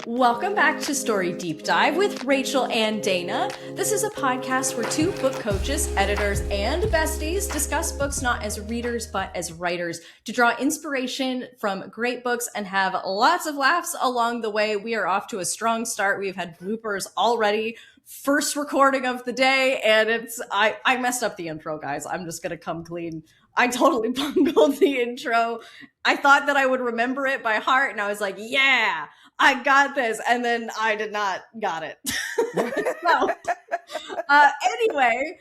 Welcome back to Story Deep Dive with Rachel and Dana. This is a podcast where two book coaches, editors, and besties discuss books not as readers but as writers to draw inspiration from great books and have lots of laughs along the way. We are off to a strong start. We've had bloopers already. First recording of the day, and I messed up the intro, guys. I'm just gonna come clean. I totally bungled the intro. I thought that I would remember it by heart, and I was like, yeah, I got this. And then I did not got it. Anyway,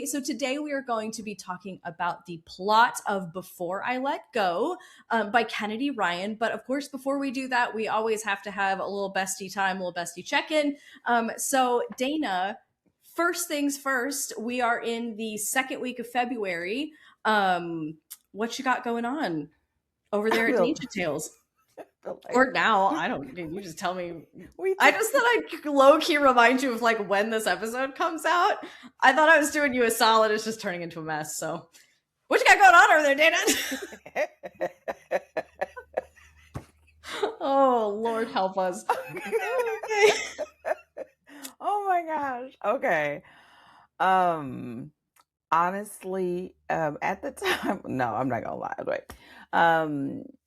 so today we are going to be talking about the plot of Before I Let Go by Kennedy Ryan. But of course, before we do that, we always have to have a little bestie time, a little bestie check-in. So Dana, first things first, we are in the second week of February. What you got going on over there at Danger Tales? Or now, I don't, you just tell me. I just thought I'd low-key remind you of like when this episode comes out. I thought I was doing you a solid. It's just turning into a mess. So what you got going on over there, Dana? Oh, Lord help us. Okay. Oh my gosh. Okay. Honestly, at the time, no, I'm not gonna lie. Wait.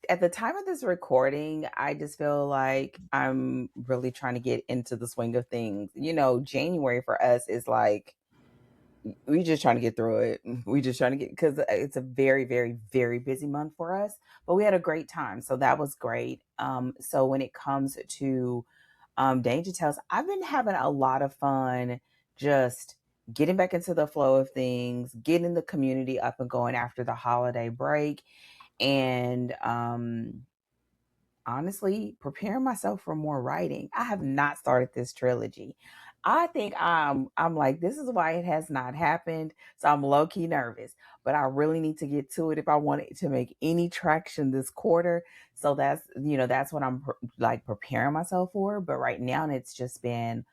At the time of this recording, I just feel like I'm really trying to get into the swing of things. You know, January for us is like, we just trying to get through it. We just trying to get, because it's a very, very, very busy month for us, but we had a great time. So that was great. So when it comes to Danger Tales, I've been having a lot of fun just getting back into the flow of things, getting the community up and going after the holiday break, and honestly preparing myself for more writing. I have not started this trilogy. I think I'm like, this is why it has not happened. So I'm low-key nervous, but I really need to get to it if I want it to make any traction this quarter. So that's what I'm preparing myself for. But right now it's just been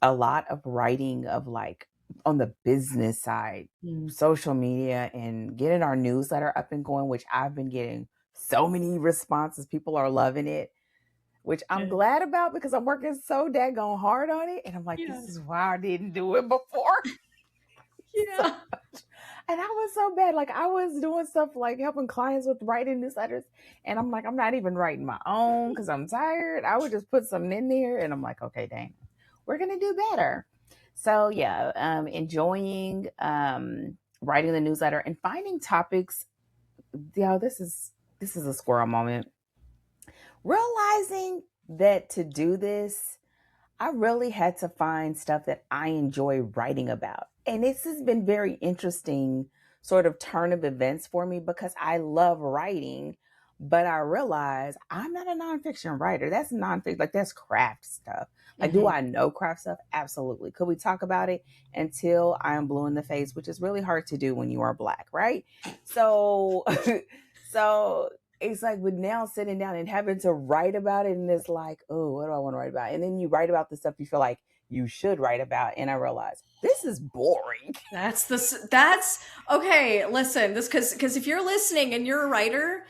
a lot of writing of like on the business side, social media, and getting our newsletter up and going, which I've been getting so many responses. People are loving it, which I'm glad about because I'm working so daggone hard on it. And I'm like, this is why I didn't do it before. Yeah. And I was so bad. Like I was doing stuff like helping clients with writing newsletters. And I'm like, I'm not even writing my own because I'm tired. I would just put something in there. And I'm like, okay, Dana, we're going to do better. So yeah, enjoying writing the newsletter and finding topics. This is a squirrel moment. Realizing that to do this, I really had to find stuff that I enjoy writing about. And this has been very interesting sort of turn of events for me because I love writing, but I realize I'm not a nonfiction writer. That's nonfiction, like that's craft stuff. Like, do I know craft stuff? Absolutely. Could we talk about it until I am blue in the face, which is really hard to do when you are Black, right? So, it's like with now sitting down and having to write about it, and it's like, oh, what do I want to write about? And then you write about the stuff you feel like you should write about, and I realize this is boring. That's okay. Listen, because if you're listening and you're a writer,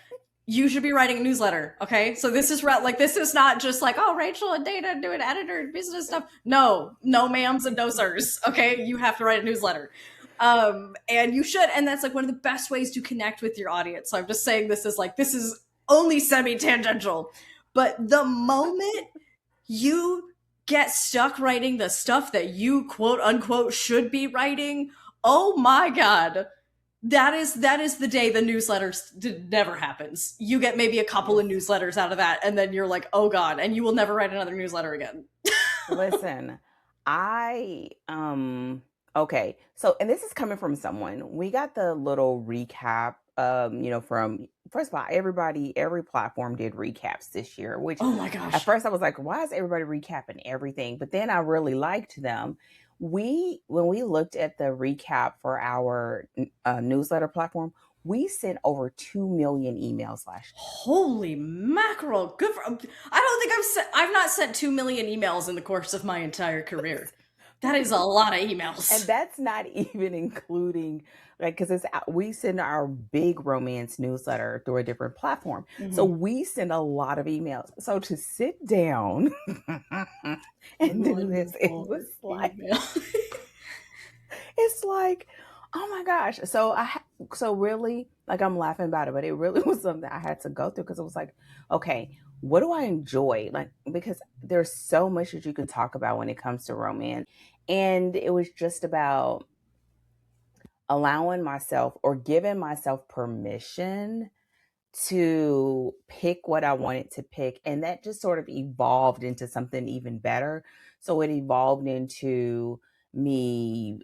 you should be writing a newsletter. Okay, so this is not just like, oh, Rachel and Dana doing editor and business stuff. No ma'ams and no sirs. Okay, you have to write a newsletter. And you should, and that's like one of the best ways to connect with your audience. So I'm just saying this is only semi-tangential, but the moment you get stuck writing the stuff that you quote unquote should be writing, oh my God, that is the day the newsletters never happens. You get maybe a couple of newsletters out of that, and then you're like, oh God, and you will never write another newsletter again. Listen, okay. So, and this is coming from someone, we got the little recap, from, first of all, every platform did recaps this year, which, oh my gosh, at first I was like, why is everybody recapping everything? But then I really liked them. When we looked at the recap for our newsletter platform, we sent over 2 million emails last year. Holy mackerel. Good for, I don't think I've not sent 2 million emails in the course of my entire career. That is a lot of And emails. that's not even including, like, because we send our big romance newsletter through a different platform. So Mhm. we send a lot of emails. So to sit down and do One this, it was more like, email. it's like, oh my gosh. So really, like, I'm laughing about it, but it really was something I had to go through because it was like, okay, what do I enjoy? Like, because there's so much that you can talk about when it comes to romance. And it was just about allowing myself or giving myself permission to pick what I wanted to pick. And that just sort of evolved into something even better. So it evolved into me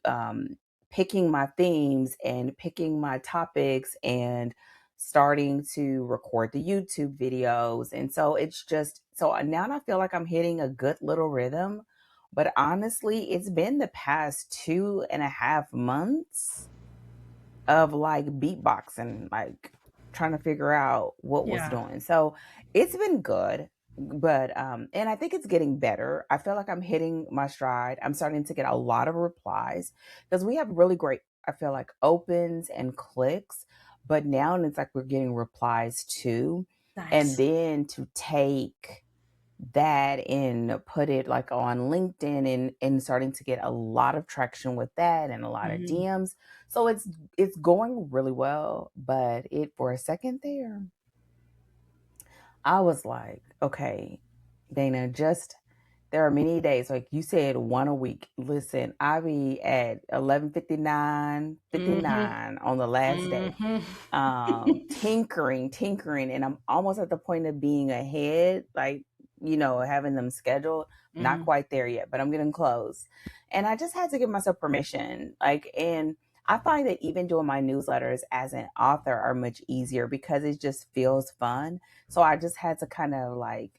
picking my themes and picking my topics and starting to record the YouTube videos. And so it's just, so now I feel like I'm hitting a good little rhythm. But honestly, it's been the past 2.5 months of like beatboxing, like trying to figure out what was Yeah. doing. So it's been good, but and I think it's getting better. I feel like I'm hitting my stride. I'm starting to get a lot of replies because we have really great, I feel like, opens and clicks, but now it's like we're getting replies too. And Nice. then to take that and put it like on LinkedIn and starting to get a lot of traction with that and a lot of Mhm. DMs. So it's going really well, but it for a second there, I was like, okay, Dana, just there are many days, like you said, one a week. Listen, I be at 11:59, Mhm. 59 on the last day, Mhm. tinkering, and I'm almost at the point of being ahead, like, having them scheduled. Not Mhm. quite there yet, but I'm getting close. And I just had to give myself permission. Like, and I find that even doing my newsletters as an author are much easier because it just feels fun. So I just had to kind of like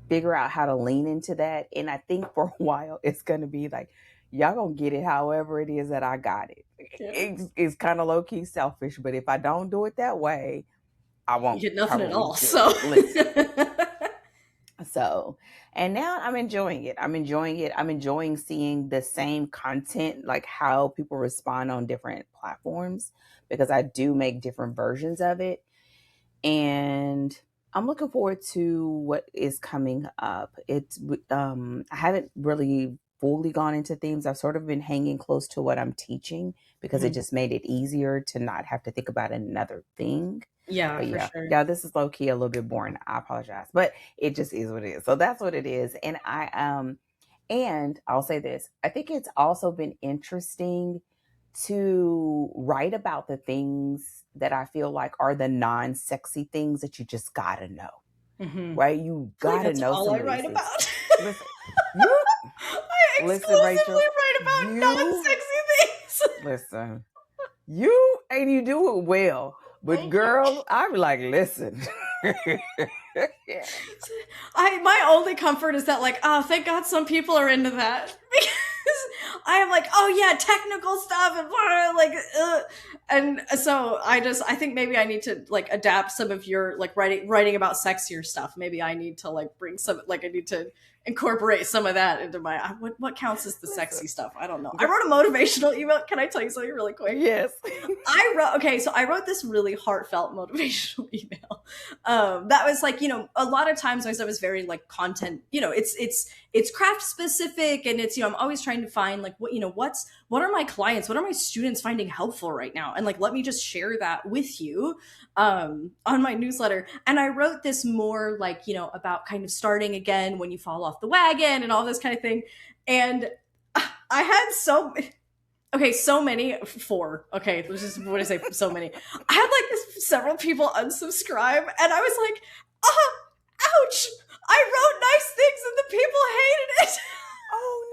figure out how to lean into that. And I think for a while it's going to be like, y'all gonna get it however it is that I got it. Yeah. It's kind of low key selfish, but if I don't do it that way, I You won't get nothing at probably all. do it. So Listen. So, and now I'm enjoying it. I'm enjoying it. I'm enjoying seeing the same content, like how people respond on different platforms, because I do make different versions of it. And I'm looking forward to what is coming up. I haven't really fully gone into themes. I've sort of been hanging close to what I'm teaching because it Mhm. just made it easier to not have to think about another thing. Yeah, But for yeah, sure. yeah, this is low key a little bit boring. I apologize, but it just is what it is. So that's what it is. And I'll say this: I think it's also been interesting to write about the things that I feel like are the non-sexy things that you just gotta know, Mhm. right? You I feel like gotta that's know all some I of these write things. about. Listen, you I listen, exclusively Rachel, write about you non-sexy things. listen, you do it well. But Thank you. girl, I be like, listen. I my only comfort is that like, oh, thank God some people are into that because I am like, oh yeah, technical stuff and like, and so I think maybe I need to like adapt some of your like writing about sexier stuff. Maybe I need to like bring some like I need to incorporate some of that into my what counts as the Listen, sexy stuff. I don't know. I girl, wrote a motivational email. Can I tell you something really quick? yes. I wrote this really heartfelt motivational email. That was like, a lot of times I was very like content, it's craft specific and it's, I'm always trying to find like what are my clients, what are my students finding helpful right now? And like, let me just share that with you, on my newsletter. And I wrote this more like, about kind of starting again when you fall off the wagon and all this kind of thing. And I had so many, four. Okay, this is what I say. So many. I had like several people unsubscribe, and I was like, ouch! I wrote nice things, and the people hated it. Oh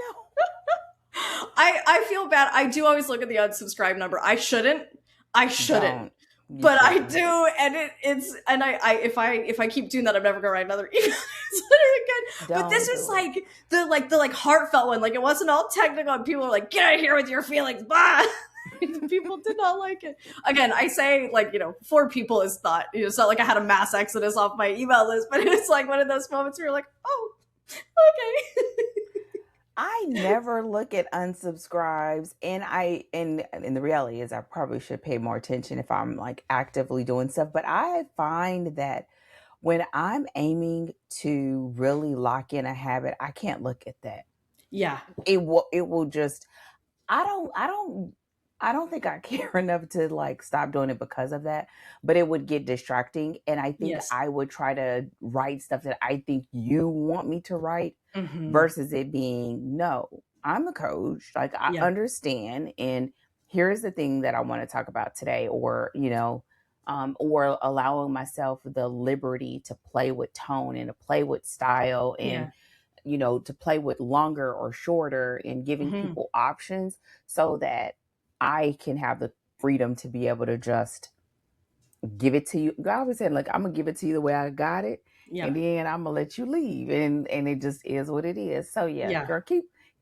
I feel bad. I do always look at the unsubscribe number. I shouldn't. I no. shouldn't. Don't. You But I shouldn't. do, and it's and I if I keep doing that, I'm never gonna write another email. It's literally good. But this Don't was do it. like the heartfelt one. Like it wasn't all technical, and people were like, "Get out of here with your feelings." Bye. People did not like it. Again, I say like four people is not. It's not like I had a mass exodus off my email list, but it was like one of those moments where you're like, "Oh, okay." I never look at unsubscribes, and the reality is I probably should pay more attention if I'm like actively doing stuff, but I find that when I'm aiming to really lock in a habit, I can't look at that. Yeah. It will just I don't think I care enough to like stop doing it because of that, but it would get distracting, and I think Yes. I would try to write stuff that I think you want me to write Hmm. versus it being, no, I'm a coach, like I Yeah. understand, and here's the thing that I want to talk about today, or allowing myself the liberty to play with tone and to play with style, and Yeah. to play with longer or shorter, and giving Hmm. people options so that I can have the freedom to be able to just give it to you. God always said, like, I'm gonna give it to you the way I got it, Yeah. and then I'm gonna let you leave, and it just is what it is. So yeah, Yeah. girl,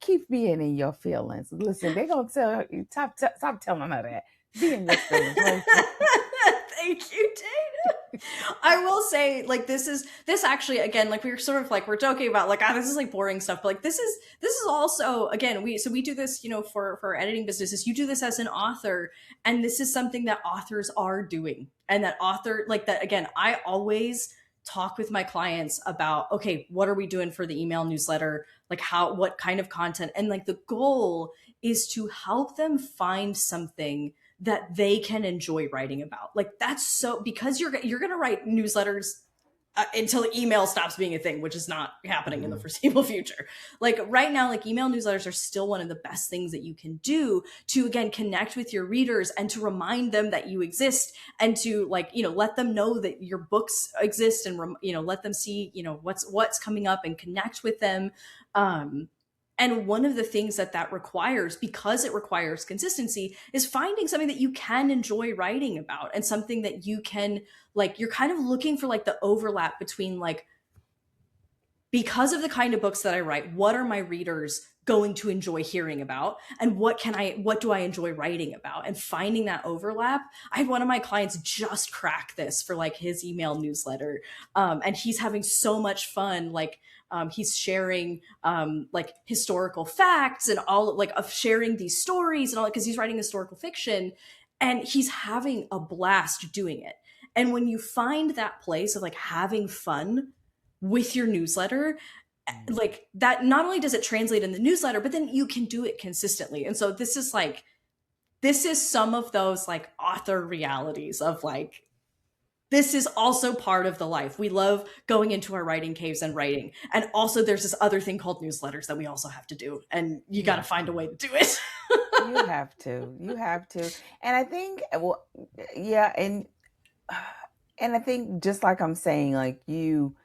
keep being in your feelings. Listen, they gonna tell you, stop telling her that. Be in your feelings, Rachel. Thank you, Dana. I will say, like, this actually, again, like, we were sort of like, we're joking about like, ah, this is like boring stuff, but like, this is also, again, we do this, for editing businesses. You do this as an author, and this is something that authors are doing, and that author, like that, again, I always talk with my clients about, okay, what are we doing for the email newsletter, like what kind of content, and like the goal is to help them find something that they can enjoy writing about. Like, that's so, because you're going to write newsletters until email stops being a thing, which is not happening in the Mhm. foreseeable future. Like right now, like email newsletters are still one of the best things that you can do to, again, connect with your readers and to remind them that you exist, and to, like, let them know that your books exist, and let them see, what's coming up, and connect with them. um and one of the things that requires, because it requires consistency, is finding something that you can enjoy writing about, and something that you can, like, you're kind of looking for, like, the overlap between, like, because of the kind of books that I write, what are my readers going to enjoy hearing about, and what do I enjoy writing about, and finding that overlap. I had one of my clients just crack this for, like, his email newsletter, and he's having so much fun, like, he's sharing, like, historical facts, and all, like, of sharing these stories and all, because he's writing historical fiction, and he's having a blast doing it. And when you find that place of, like, having fun with your newsletter, like, that, not only does it translate in the newsletter, but then you can do it consistently. And so this is some of those, like, author realities of, like, this is also part of the life. We love going into our writing caves and writing, and also there's this other thing called newsletters that we also have to do, and you got to Yeah. find a way to do it. You have to, and I think, well, yeah, and I think, just like I'm saying, like, you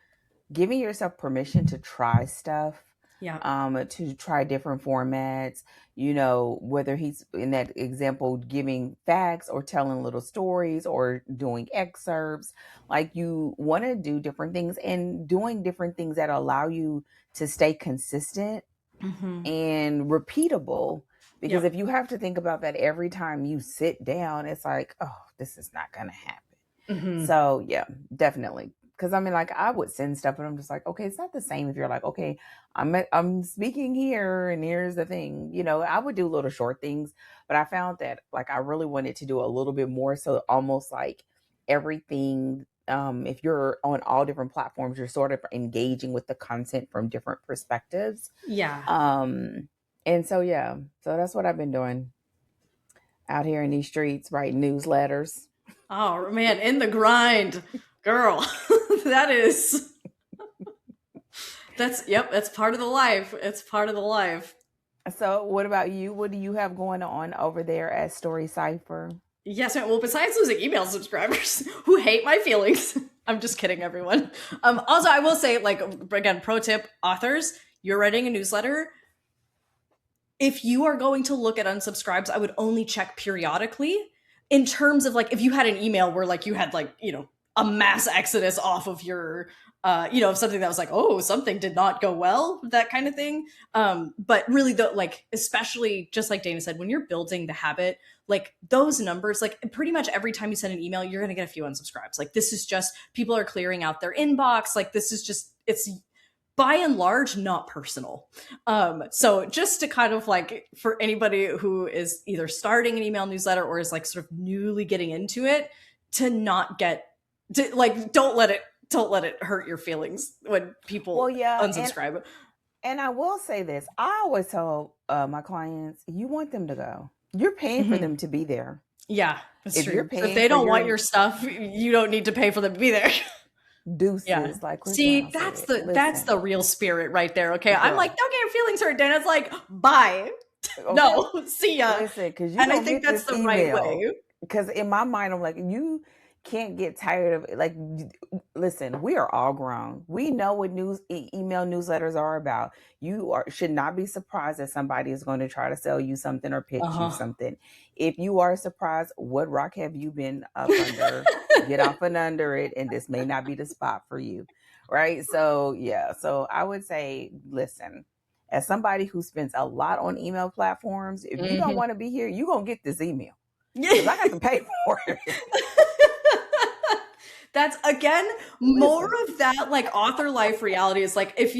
giving yourself permission to try stuff, Yeah. to try different formats, whether he's in that example giving facts or telling little stories or doing excerpts. Like, you want to do different things, and doing different things that allow you to stay consistent Hmm. and repeatable. Because Yep. if you have to think about that every time you sit down, it's like, oh, this is not going to happen. Hmm. So yeah, definitely. Because I mean, like, I would send stuff, and I'm just like, okay, it's not the same if you're like, okay, I'm speaking here, and here's the thing. I would do little short things, but I found that, like, I really wanted to do a little bit more. So almost like everything. If you're on all different platforms, you're sort of engaging with the content from different perspectives. Yeah. Um, and so yeah, so that's what I've been doing out here in these streets, writing newsletters. Oh man, in the grind, girl. that is Yep, that's part of the life. It's part of the life. So, what about you? What do you have going on over there at Story Cipher? Yes, well, besides losing email subscribers who hate my feelings, I'm just kidding, everyone. Also, I will say, like, again, pro tip, authors, you're writing a newsletter. If you are going to look at unsubscribes, I would only check periodically, in terms of, like, if you had an email where, like, you had, like, a mass exodus off of your, something that was like, oh, something did not go well, that kind of thing. But really, the, like, especially, just like Dana said, when you're building the habit, like, those numbers, like, pretty much every time you send an email, you're going to get a few unsubscribes. Like, this is just, people are clearing out their inbox. Like, this is just, it's by and large not personal. So just to kind of like, for anybody who is either starting an email newsletter or is like sort of newly getting into it, to not get to like, don't let it hurt your feelings when Well, people yeah, unsubscribe. and I will say this: I always tell my clients, you want them to go. You're paying for Mhm. them to be there. Yeah, that's If you're true. If paying they for don't want your your stuff, you don't need to pay for them to be there. Yeah. deuces, like Chris See, Brown that's said, the listen, real spirit right there. Okay. I'm like, girl, don't get your feelings hurt, Dan. It's like, bye. okay, No, see ya. listen, because you're And I gonna think get that's this the right email. way. Because in my mind, I'm like, you can't get tired of it. Like, listen, we are all grown. We know what email newsletters are about. Should not be surprised that somebody is going to try to sell you something or pitch you Uh-huh. something. If you are surprised, what rock have you been up under? Get off and under it, and this may not be the spot for you, right? So yeah, so I would say, listen. As somebody who spends a lot on email platforms, if you don't Mhm. want to be here, you're going to get this email because I got to pay for it. That's again more Listen. of that like author life reality is like, if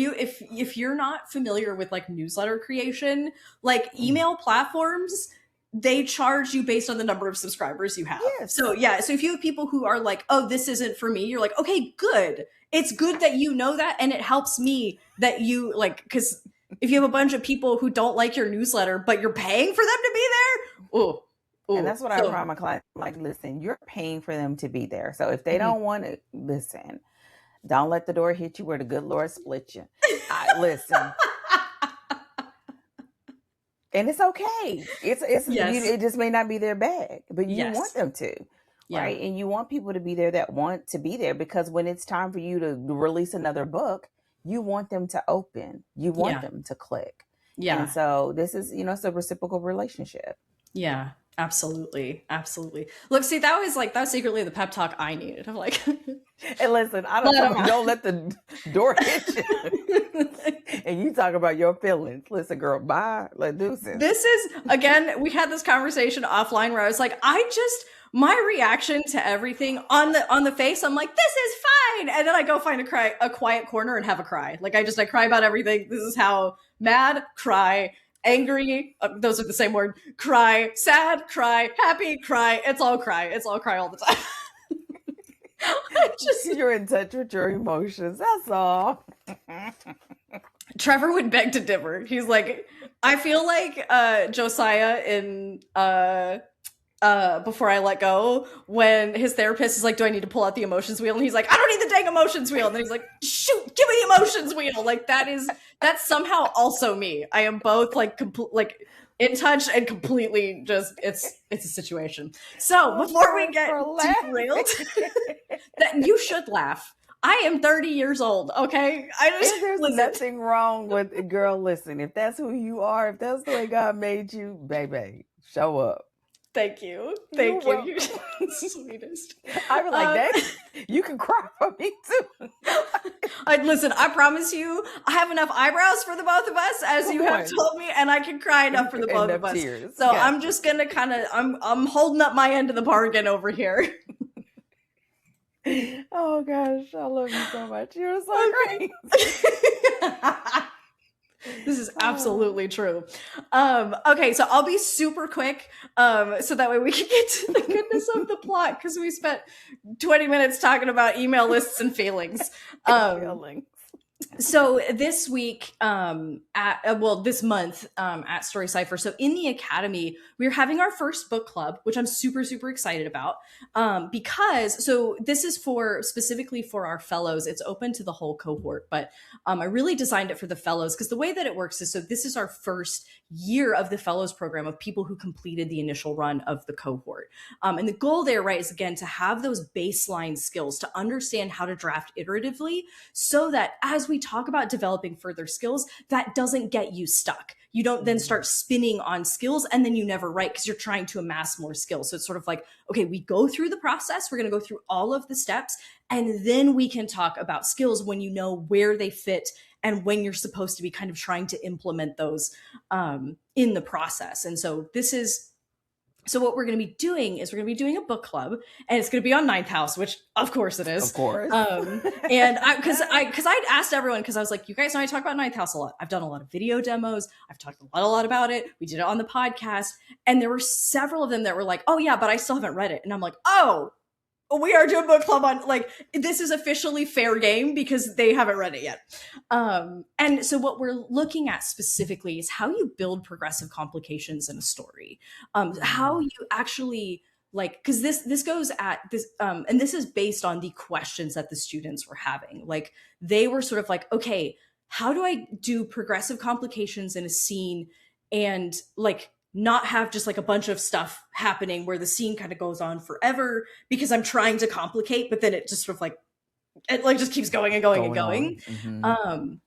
you're not familiar with like newsletter creation, like Mm. email platforms, they charge you based on the number of subscribers you have. So Yes. yeah, so if you have people who are like, oh, this isn't for me, you're like, okay, good. It's good that you know that, and it helps me that you like, because if you have a bunch of people who don't like your newsletter, but you're paying for them to be there, oh, And oh, that's what I so tell my client. Like, listen, you're paying for them to be there. So if they mhm. don't want to listen, don't let the door hit you where the good Lord split you. I listen. And it's okay. Yes, It just may not be their bag, but you want yes, them to, yeah, right? And you want people to be there that want to be there because when it's time for you to release another book, you want them to open, you want yeah, them to click. And yeah. so this is, it's a reciprocal relationship. Yeah, absolutely. Absolutely. Look, see, that was secretly the pep talk I needed. I'm like, And listen, I don't let talk him about don't let the door hit you. out. And you talk about your feelings. Listen, girl, bye. Let deuces. This is, again, we had this conversation offline where I was like, my reaction to everything on the face, I'm like, this is fine. And then I go find a quiet corner and have a cry. Like I cry about everything. This is how mad, cry, angry, those are the same word, cry, sad, cry, happy, cry. It's all cry. It's all cry all the time. I just You're in touch with your emotions. That's all. Trevor would beg to differ. He's like, I feel like Josiah in Before I Let Go, when his therapist is like, do I need to pull out the emotions wheel? And he's like, I don't need the dang emotions wheel. And then he's like, shoot, give me the emotions wheel. Like that's somehow also me. I am both like like in touch and completely just it's a situation. So I'm before we sorry get for laughing. derailed, that you should laugh. I am 30 years old, okay? I just And there's listen. nothing wrong with girl. Listen, if that's who you are, if that's the way God made you, baby, show up. Thank you. You're Thank you. You're welcome. the sweetest. I be like, Um, dang, you can cry for me too. listen, I promise you, I have enough eyebrows for the both of us, as Come you have on. told me, and I can cry enough for the both of Enough us. tears. So Got I'm you. just gonna I'm holding up my end of the bargain over here. Oh gosh, I love you so much. You're so Okay. great. This is Oh. absolutely true. Okay, so I'll be super quick, so that way we can get to the goodness of the plot, because we spent 20 minutes talking about email lists and feelings. And Um, feelings. so this week this month at Story Cipher, so in the academy we're having our first book club, which I'm super excited about, because so this is for specifically for our fellows. It's open to the whole cohort, but I really designed it for the fellows because the way that it works is, so this is our first year of the fellows program of people who completed the initial run of the cohort, and the goal there, right, is again to have those baseline skills to understand how to draft iteratively, so that as we talk about developing further skills, that doesn't get you stuck. You don't then start spinning on skills and then you never write because you're trying to amass more skills. So it's sort of like, okay, we go through the process, we're going to go through all of the steps, and then we can talk about skills when you know where they fit and when you're supposed to be kind of trying to implement those in the process. And so this is So what we're going to be doing is we're going to be doing a book club, and it's going to be on Ninth House, which of course it Of is. course. And I'd asked everyone, because I was like, you guys know I talk about Ninth House a lot. I've done a lot of video demos. I've talked a lot about it. We did it on the podcast, and there were several of them that were like, oh yeah, but I still haven't read it. And I'm like, oh, we are doing book club on, like, this is officially fair game because they haven't read it yet. And so what we're looking at specifically is how you build progressive complications in a story, how you actually, like, because this goes at this, and this is based on the questions that the students were having. Like, they were sort of like, okay, how do I do progressive complications in a scene and, like, not have just like a bunch of stuff happening where the scene kind of goes on forever because I'm trying to complicate, but then it just sort of like, it like just keeps going and going and going.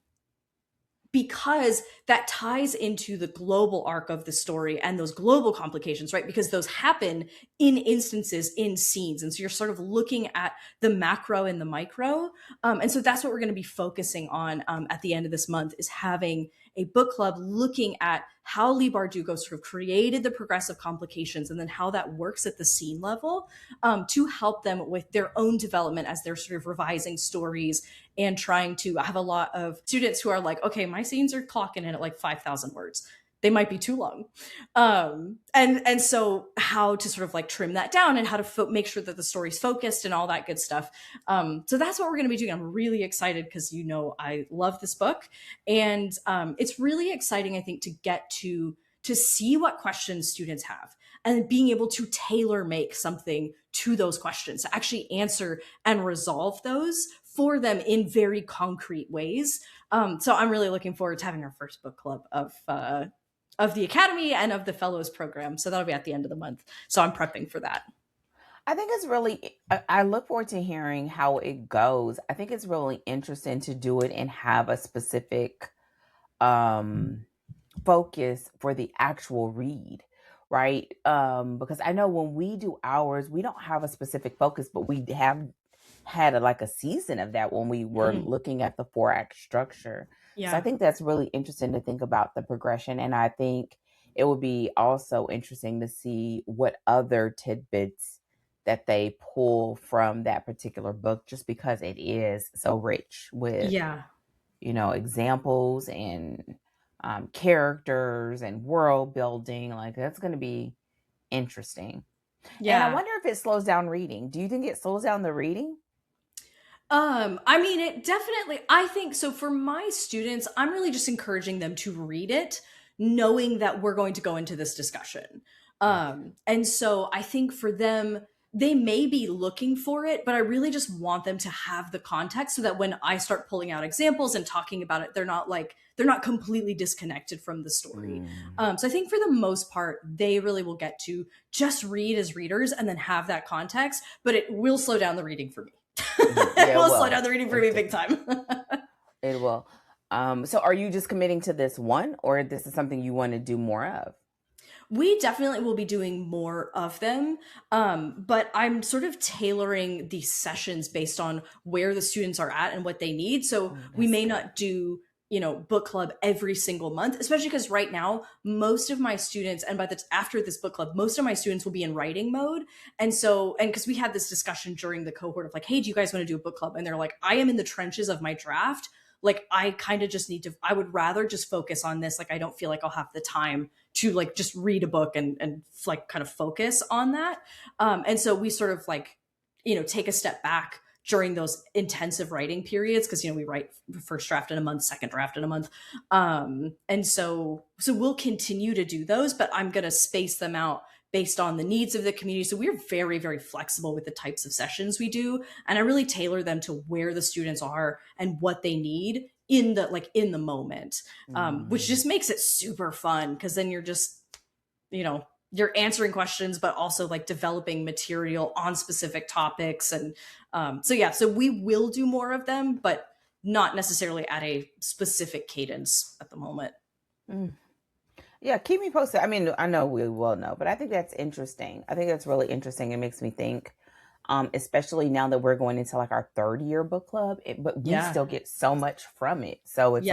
Because that ties into the global arc of the story and those global complications, right? Because those happen in instances, in scenes. And so you're sort of looking at the macro and the micro. And so that's what we're going to be focusing on at the end of this month, is having a book club looking at how Lee Bardugo sort of created the progressive complications and then how that works at the scene level, to help them with their own development as they're sort of revising stories and trying to have a lot of students who are like, okay, my scenes are clocking in at like 5,000 words. They might be too long. And so how to sort of like trim that down and how to make sure that the story's focused and all that good stuff. So that's what we're going to be doing. I'm really excited because, you know, I love this book, and it's really exciting, I think, to get to see what questions students have and being able to tailor make something to those questions, to actually answer and resolve those for them in very concrete ways. So I'm really looking forward to having our first book club of the Academy and of the Fellows program. So that'll be at the end of the month. So I'm prepping for that. I think it's really, I look forward to hearing how it goes. I think it's really interesting to do it and have a specific focus for the actual read, right? Because I know when we do ours, we don't have a specific focus, but we have had like a season of that when we were looking at the 4-act structure. Yeah. So I think that's really interesting to think about the progression. And I think it would be also interesting to see what other tidbits that they pull from that particular book, just because it is so rich with, you know, examples and characters and world building. Like, that's going to be interesting. And I wonder if it slows down reading. Do you think it slows down the reading? I mean, it definitely, I think so. For my students, I'm really just encouraging them to read it, knowing that we're going to go into this discussion. And so I think for them, they may be looking for it, but I really just want them to have the context so that when I start pulling out examples and talking about it, they're not completely disconnected from the story. So I think for the most part, they really will get to just read as readers and then have that context, but it will slow down the reading for me. It will slow down the reading for me big time. It will. So are you just committing to this one, or this is something you want to do more of? We definitely will be doing more of them, but I'm sort of tailoring these sessions based on where the students are at and what they need. So we may not do, you know, book club every single month, especially because right now most of my students, and after this book club, most of my students will be in writing mode. And so, and because we had this discussion during the cohort of like, hey, do you guys want to do a book club? And they're like, I am in the trenches of my draft. Like, I kind of just need to, I would rather just focus on this. Like, I don't feel like I'll have the time to like just read a book and like kind of focus on that. And so we sort of like, you know, take a step back during those intensive writing periods, because, you know, we write first draft in a month, second draft in a month. And so we'll continue to do those, but I'm going to space them out based on the needs of the community. So we're very, very flexible with the types of sessions we do. And I really tailor them to where the students are and what they need in the moment, which just makes it super fun, because then you're just, you know, you're answering questions, but also like developing material on specific topics. And so we will do more of them, but not necessarily at a specific cadence at the moment. Yeah, keep me posted. I mean, I know we will know, but I think that's interesting. I think that's really interesting. It makes me think, especially now that we're going into like our 3rd-year book club, but we still get so much from it. So it's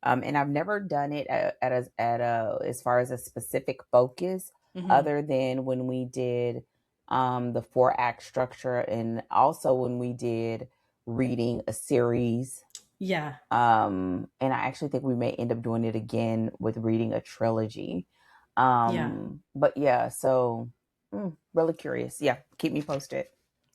and I've never done it at as far as a specific focus, Hmm. other than when we did the 4 act structure, and also when we did reading a series. Yeah. And I actually think we may end up doing it again with reading a trilogy. Yeah. But yeah, so really curious. Yeah, keep me posted.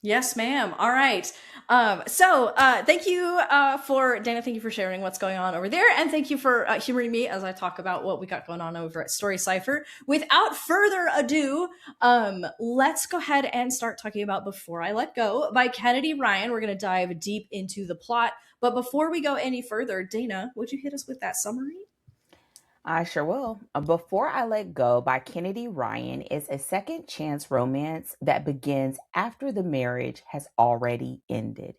Yes, ma'am. All right. Thank you for Dana. Thank you for sharing what's going on over there, and thank you for humoring me as I talk about what we got going on over at Story Cipher. Without further ado, let's go ahead and start talking about "Before I Let Go" by Kennedy Ryan. We're going to dive deep into the plot, but before we go any further, Dana, would you hit us with that summary? I sure will. Before I Let Go by Kennedy Ryan is a second chance romance that begins after the marriage has already ended.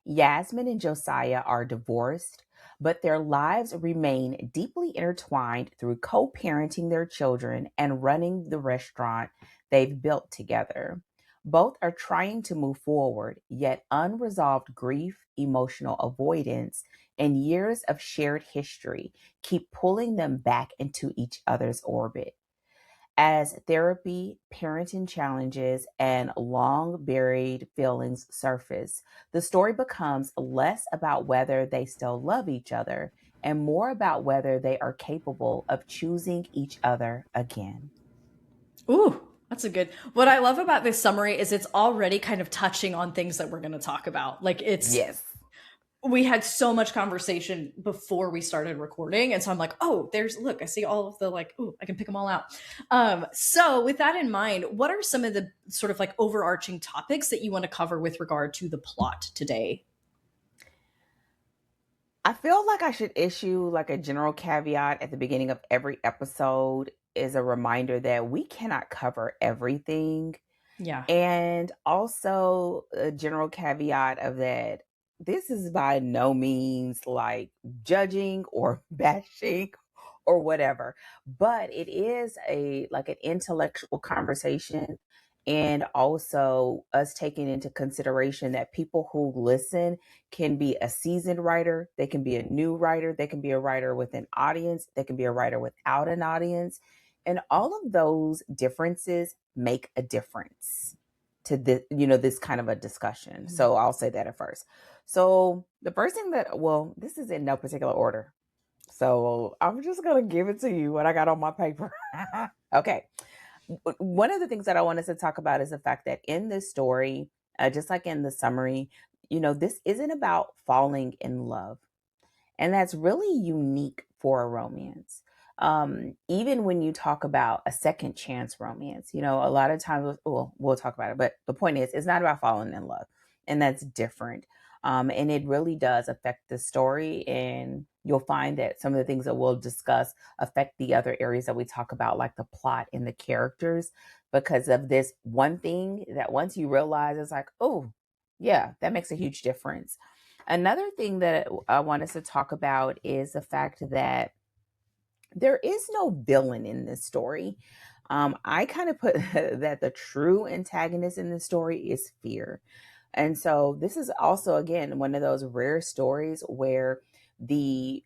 Yasmin and Josiah are divorced, but their lives remain deeply intertwined through co parenting their children and running the restaurant they've built together. Both are trying to move forward, yet unresolved grief, emotional avoidance, and years of shared history keep pulling them back into each other's orbit. As therapy, parenting challenges, and long buried feelings surface, the story becomes less about whether they still love each other and more about whether they are capable of choosing each other again. Ooh, that's a good. What I love about this summary is it's already kind of touching on things that we're going to talk about. Like it's Yes. we had so much conversation before we started recording, and so I'm like, oh, there's look, I see all of the like, oh, I can pick them all out. So with that in mind, what are some of the sort of like overarching topics that you want to cover with regard to the plot today? I feel like I should issue like a general caveat at the beginning of every episode is a reminder that we cannot cover everything. Yeah. And also a general caveat of that this is by no means like judging or bashing or whatever, but it is a like an intellectual conversation, and also us taking into consideration that people who listen can be a seasoned writer, they can be a new writer, they can be a writer with an audience, they can be a writer without an audience, and all of those differences make a difference to this, this kind of a discussion. Mhm. So I'll say that at first. So the first thing that, well, this is in no particular order, so I'm just gonna give it to you what I got on my paper. Okay. One of the things that I want us to talk about is the fact that in this story, just like in the summary, this isn't about falling in love. And that's really unique for a romance. Even when you talk about a second chance romance, a lot of times, well, we'll talk about it, but the point is, it's not about falling in love. And that's different. And it really does affect the story. And you'll find that some of the things that we'll discuss affect the other areas that we talk about, like the plot and the characters, because of this one thing that once you realize, it's like, oh, yeah, that makes a huge difference. Another thing that I want us to talk about is the fact that there is no villain in this story. I kind of put that the true antagonist in this story is fear. And so this is also, again, one of those rare stories where the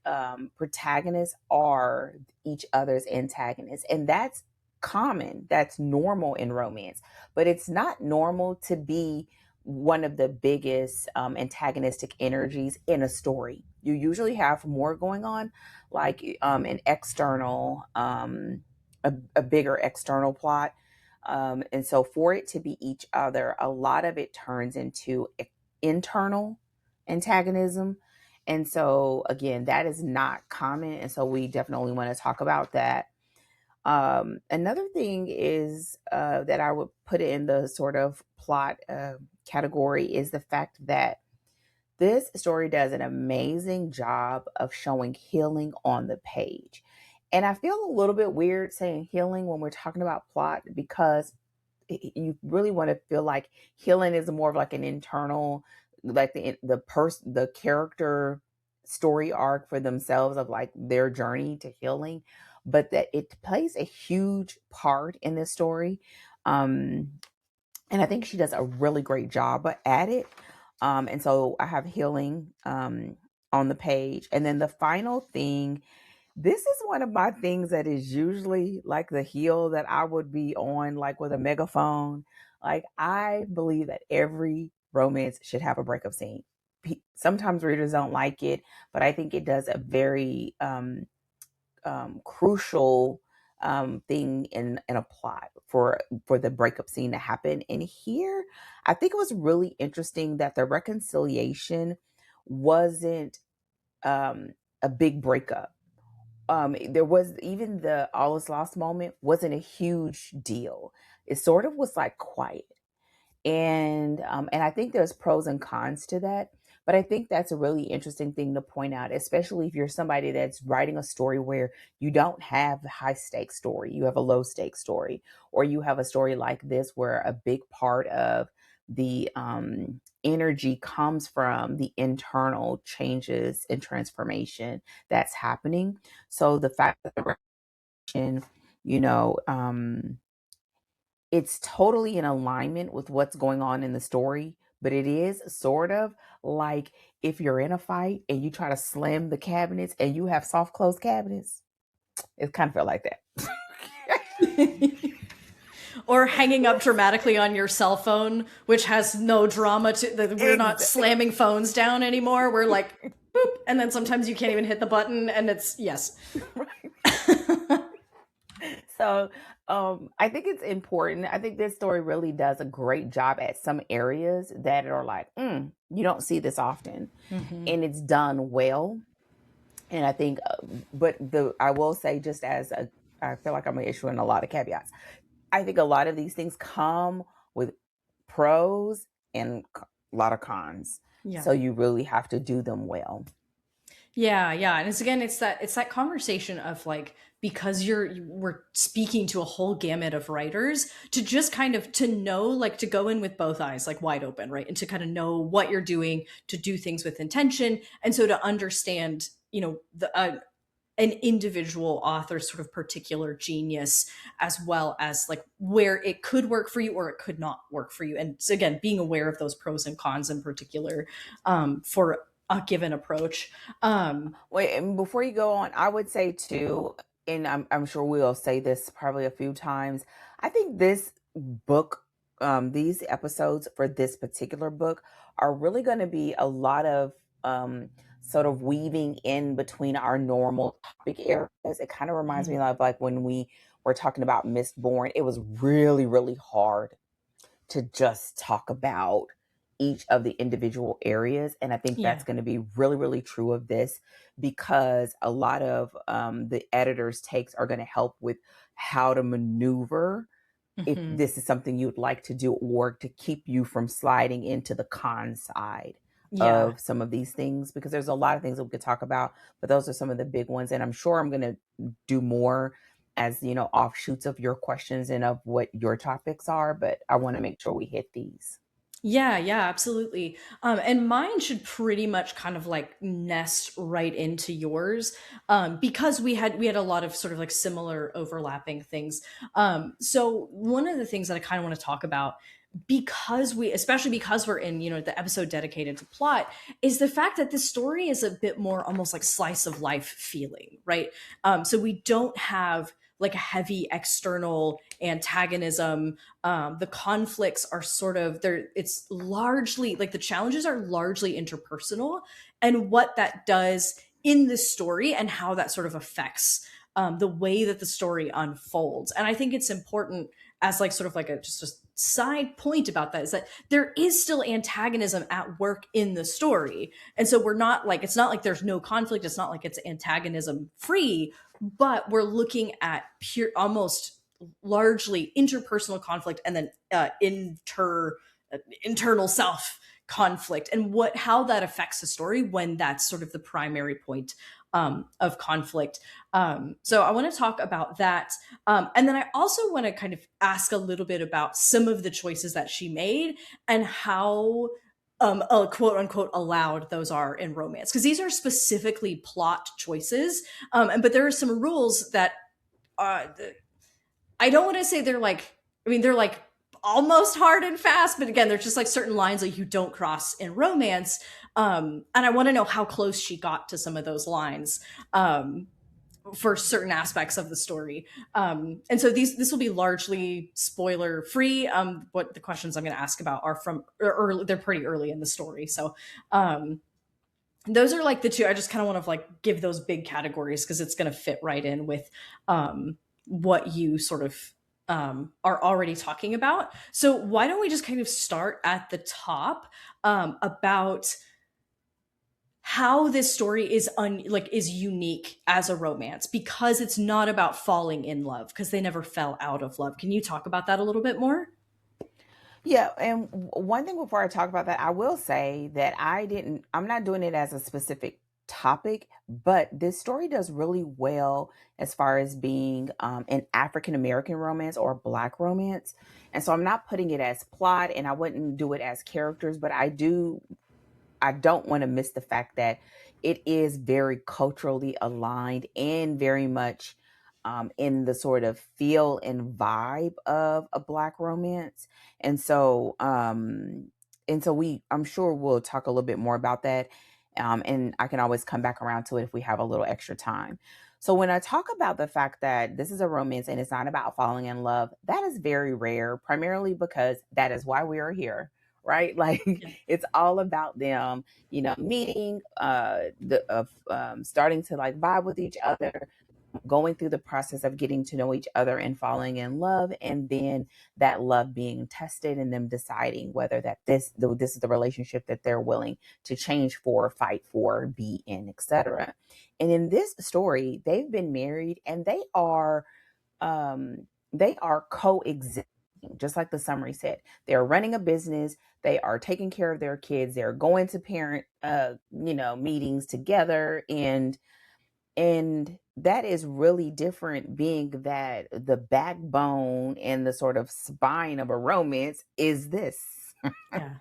protagonists are each other's antagonists. And that's common, that's normal in romance. But it's not normal to be one of the biggest antagonistic energies in a story. You usually have more going on, like an external, a bigger external plot. And so for it to be each other, a lot of it turns into internal antagonism. And so, again, that is not common. And so we definitely want to talk about that. Another thing is that I would put in the sort of plot category is the fact that this story does an amazing job of showing healing on the page. And I feel a little bit weird saying healing when we're talking about plot, because you really want to feel like healing is more of like an internal, like the character story arc for themselves of like their journey to healing, but that it plays a huge part in this story. um and I think she does a really great job at it. And so I have healing on the page, and then the final thing This is one of my things that is usually like the heel that I would be on, like with a megaphone. Like, I believe that every romance should have a breakup scene. Sometimes readers don't like it, but I think it does a very crucial thing in a plot for the breakup scene to happen. And here, I think it was really interesting that the reconciliation wasn't a big breakup. There was even the all is lost moment wasn't a huge deal. It sort of was like quiet, and I think there's pros and cons to that. But I think that's a really interesting thing to point out, especially if you're somebody that's writing a story where you don't have a high stakes story, you have a low stakes story, or you have a story like this where a big part of the energy comes from the internal changes and transformation that's happening. So the fact that the reaction, you know, it's totally in alignment with what's going on in the story, but it is sort of like if you're in a fight and you try to slam the cabinets and you have soft close cabinets. It kind of felt like that. Or hanging up dramatically on your cell phone, which has no drama to that. We're not Exactly. slamming phones down anymore. We're like boop, and then sometimes you can't even hit the button, and it's yes. Right. So I think it's important. I think this story really does a great job at some areas that are like, you don't see this often, Mm-hmm. and it's done well. And I think, but the I will say, just as a, I feel like I'm issuing a lot of caveats. I think a lot of these things come with pros and a lot of cons. Yeah. So you really have to do them well. Yeah, yeah, and it's that conversation of like because we're speaking to a whole gamut of writers to just kind of to know like to go in with both eyes like wide open, right? And to kind of know what you're doing, to do things with intention, and so to understand, the an individual author's sort of particular genius as well as like where it could work for you or it could not work for you, and so again being aware of those pros and cons in particular for a given approach. Wait, and before you go on, I would say too, and I'm sure we'll say this probably a few times. I think this book, these episodes for this particular book are really going to be a lot of sort of weaving in between our normal topic areas. It kind of reminds me Mhm. of like when we were talking about Mistborn. It was really, really hard to just talk about each of the individual areas. And I think that's Yeah. going to be really, really true of this because a lot of the editor's takes are going to help with how to maneuver if Hmm. this is something you'd like to do or to keep you from sliding into the con side Yeah. of some of these things, because there's a lot of things that we could talk about, but those are some of the big ones. And I'm sure I'm going to do more as, offshoots of your questions and of what your topics are, but I want to make sure we hit these. Yeah, yeah, absolutely. And mine should pretty much kind of like nest right into yours, because we had a lot of sort of like similar overlapping things. So one of the things that I kind of want to talk about, because especially because we're in the episode dedicated to plot, is the fact that this story is a bit more almost like slice of life feeling, right? So we don't have like a heavy external antagonism. The conflicts are sort of there, it's largely like the challenges are largely interpersonal, and what that does in the story and how that sort of affects the way that the story unfolds. And I think it's important as like sort of like a just a side point about that is that there is still antagonism at work in the story, and so we're not like it's not like there's no conflict, it's not like it's antagonism free, but we're looking at pure almost largely interpersonal conflict and then internal self conflict, and what how that affects the story when that's sort of the primary point of conflict. So I want to talk about that, and then I also want to kind of ask a little bit about some of the choices that she made and how quote unquote allowed those are in romance, because these are specifically plot choices, but there are some rules that uh, I don't want to say they're like, I mean, they're like almost hard and fast, but again, there's just like certain lines that you don't cross in romance. And I want to know how close she got to some of those lines. Um, for certain aspects of the story. And so this will be largely spoiler free. What the questions I'm going to ask about are from early, they're pretty early in the story. So those are like the two. I just kind of want to like give those big categories because it's going to fit right in with what you sort of are already talking about. So why don't we just kind of start at the top about how this story is unique as a romance because it's not about falling in love because they never fell out of love. Can you talk about that a little bit more? Yeah, and one thing before I talk about that, I will say that I'm not doing it as a specific topic, but this story does really well as far as being an African American romance or Black romance. And so I'm not putting it as plot and I wouldn't do it as characters, but I don't want to miss the fact that it is very culturally aligned and very much in the sort of feel and vibe of a Black romance. And so, I'm sure we'll talk a little bit more about that. And I can always come back around to it if we have a little extra time. So when I talk about the fact that this is a romance and it's not about falling in love, that is very rare, primarily because that is why we are here, right? Like Yeah. it's all about them, meeting, starting to like vibe with each other, going through the process of getting to know each other and falling in love, and then that love being tested and them deciding whether this is the relationship that they're willing to change for, fight for, be in, etc. And in this story, they've been married and they are coexisting, just like the summary said. They're running a business, they are taking care of their kids, they're going to parent meetings together, and that is really different, being that the backbone and the sort of spine of a romance is this. Yeah.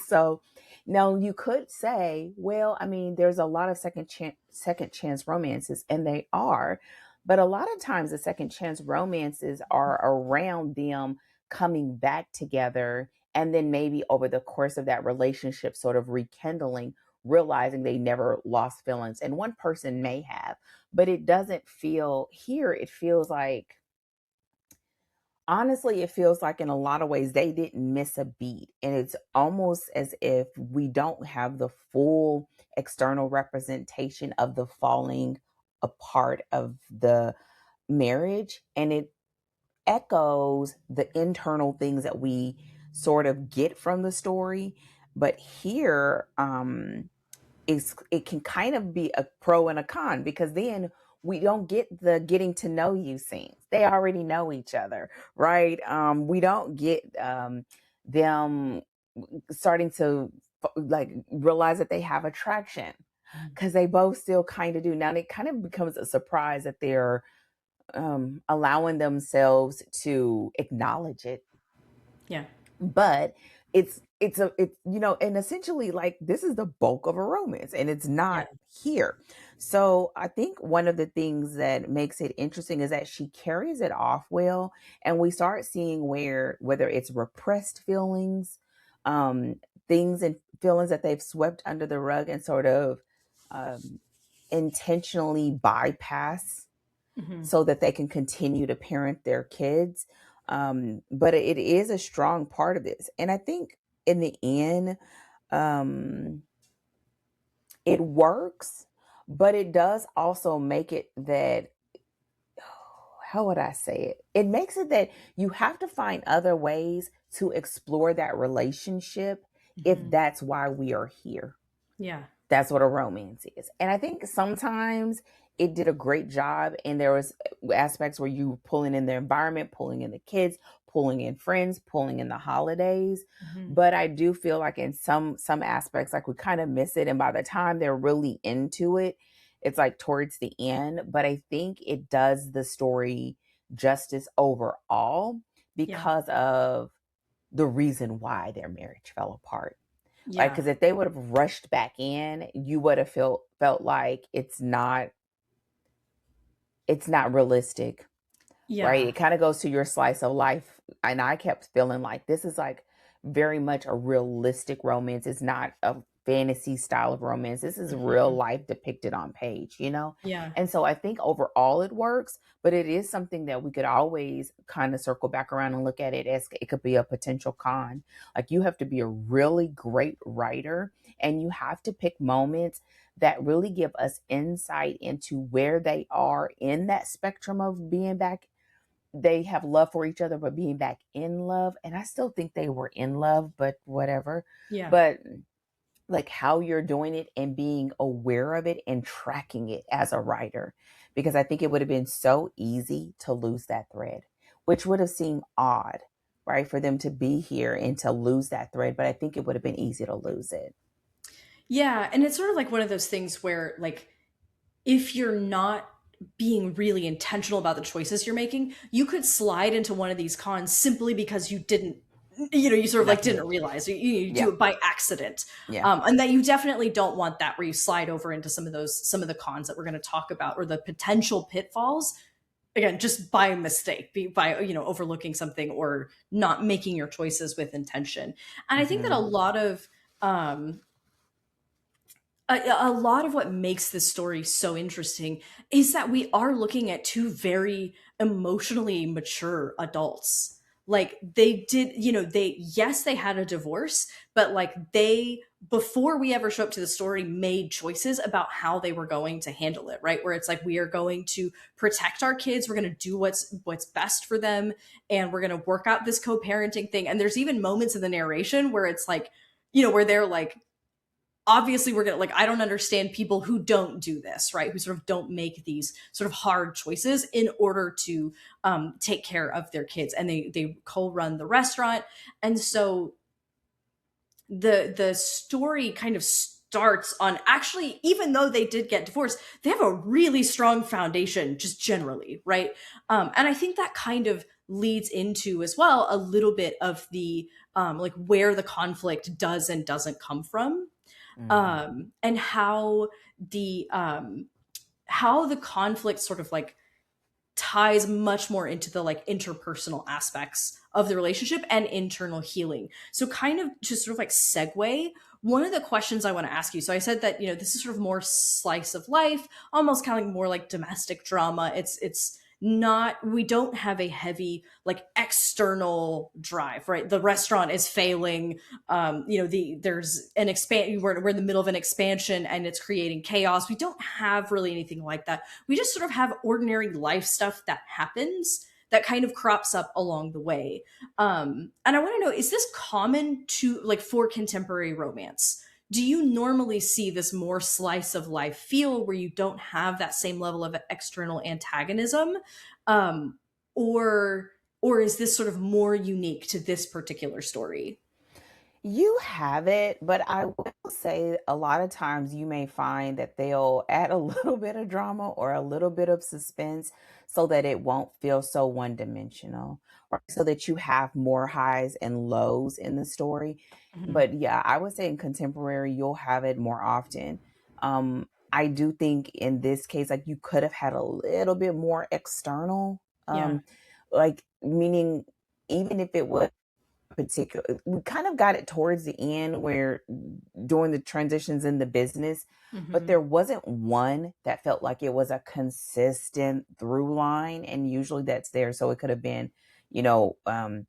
So now you could say, well, I mean, there's a lot of second chance romances, and they are, but a lot of times the second chance romances are around them coming back together, and then maybe over the course of that relationship, sort of rekindling, realizing they never lost feelings, and one person may have, but it doesn't feel here. It feels like, honestly, it feels like in a lot of ways they didn't miss a beat. And it's almost as if we don't have the full external representation of the falling apart of the marriage. And it echoes the internal things that we sort of get from the story. But here, it can kind of be a pro and a con, because then we don't get the getting to know you scenes. They already know each other, right? We don't get them starting to like realize that they have attraction, because they both still kind of do. Now it kind of becomes a surprise that they're allowing themselves to acknowledge it, Yeah. but and essentially, like, this is the bulk of a romance and it's Yeah. not here. So I think one of the things that makes it interesting is that she carries it off well, and we start seeing whether it's repressed feelings, um things and feelings that they've swept under the rug and sort of um intentionally bypass Hmm. so that they can continue to parent their kids. But it is a strong part of this. And I think in the end, um, it works, but it does also make it that, how would I say it? It makes it that you have to find other ways to explore that relationship if Hmm. that's why we are here. Yeah. That's what a romance is. And I think sometimes it did a great job, and there was aspects where you were pulling in the environment, pulling in the kids, pulling in friends, pulling in the holidays. Hmm. But I do feel like in some aspects, like, we kind of miss it, and by the time they're really into it, it's like towards the end. But I think it does the story justice overall Yeah. because of the reason why their marriage fell apart. Like, Yeah. because if they would have rushed back in, you would have felt like it's not realistic, right? Yeah. It kind of goes to your slice of life, and I kept feeling like this is like very much a realistic romance. It's not a fantasy style of romance. This is real Mhm. life depicted on page, you know? Yeah. And so I think overall it works, but it is something that we could always kind of circle back around and look at it as it could be a potential con. Like you have to be a really great writer and you have to pick moments that really give us insight into where they are in that spectrum of being back. They have love for each other, but being back in love. And I still think they were in love, but whatever. Yeah. But like how you're doing it and being aware of it and tracking it as a writer. Because I think it would have been so easy to lose that thread, which would have seemed odd, right? For them to be here and to lose that thread. But I think it would have been easy to lose it. Yeah, and it's sort of like one of those things where like if you're not being really intentional about the choices you're making, you could slide into one of these cons simply because you didn't, you sort of like Nothing. didn't realize you do Yeah. it by accident. Yeah. And that you definitely don't want that where you slide over into some of the cons that we're going to talk about or the potential pitfalls again just by mistake by overlooking something or not making your choices with intention. And I think that a Hmm. lot of um a lot of what makes this story so interesting is that we are looking at two very emotionally mature adults. Like they did, yes, they had a divorce, but like they, before we ever show up to the story, made choices about how they were going to handle it, right? Where it's like, we are going to protect our kids. We're going to do what's best for them. And we're going to work out this co-parenting thing. And there's even moments in the narration where it's like, where they're like, obviously we're gonna like I don't understand people who don't do this, right, who sort of don't make these sort of hard choices in order to take care of their kids, and they co-run the restaurant. And so the story kind of starts on, actually, even though they did get divorced, they have a really strong foundation just generally, right? And I think that kind of leads into as well a little bit of the like where the conflict does and doesn't come from, Hmm. and how the conflict sort of like ties much more into the like interpersonal aspects of the relationship and internal healing. So kind of just sort of like segue, one of the questions I want to ask you. So I said that, this is sort of more slice of life, almost kind of like more like domestic drama. It's not, we don't have a heavy like external drive, right? The restaurant is failing. There's an expand, we're in the middle of an expansion and it's creating chaos. We don't have really anything like that. We just sort of have ordinary life stuff that happens that kind of crops up along the way. And I want to know, is this common to like for contemporary romance? Do you normally see this more slice of life feel where you don't have that same level of external antagonism? Um, or or is this sort of more unique to this particular story? You have it, but I will say a lot of times you may find that they'll add a little bit of drama or a little bit of suspense so that it won't feel so one dimensional, or so that you have more highs and lows in the story. Mhm. But yeah, I would say in contemporary, you'll have it more often. I do think in this case, like you could have had a little bit more external, Yeah. like meaning even if it was particular, we kind of got it towards the end where during the transitions in the business, but Hmm. there wasn't one that felt like it was a consistent through line, and usually that's there. So it could have been, you know um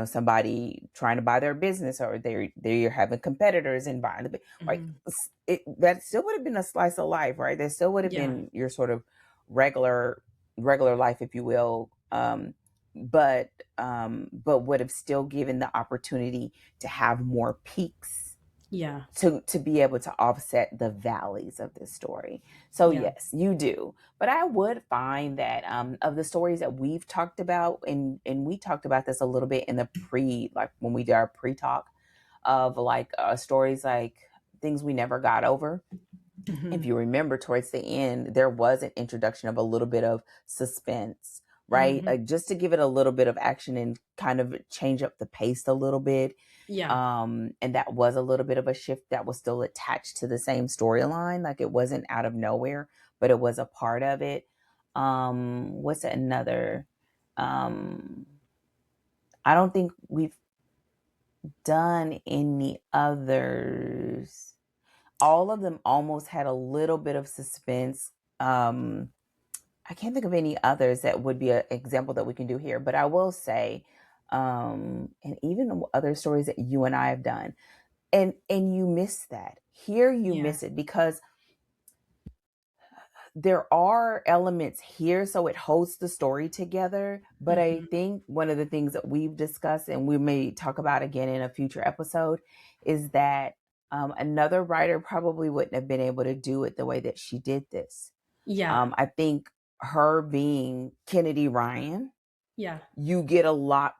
somebody trying to buy their business, or they're having competitors and buying the like Hmm. that still would have been a slice of life, right? That still would have Yeah. been your sort of regular regular life, if you will. But would have still given the opportunity to have more peaks Yeah. to be able to offset the valleys of this story. So Yeah. yes, you do. But I would find that of the stories that we've talked about, and we talked about this a little bit in the like when we did our pre-talk of like stories like Things We Never Got Over. If Hmm. you remember, towards the end there was an introduction of a little bit of suspense, right? Hmm. Like just to give it a little bit of action and kind of change up the pace a little bit. Yeah. And that was a little bit of a shift that was still attached to the same storyline. Like it wasn't out of nowhere, but it was a part of it. What's another? um I don't think done any others. All of them almost had a little bit of suspense. I can't think of any others that would be an example that we can do here, but I will say, and even other stories that you and I have done, and you miss that. Here you Yeah. miss it because there are elements here, so it holds the story together. But I Hmm. think one of the things that we've discussed, and we may talk about again in a future episode, is that another writer probably wouldn't have been able to do it the way that she did this. Yeah. I think her being Kennedy Ryan, Yeah. you get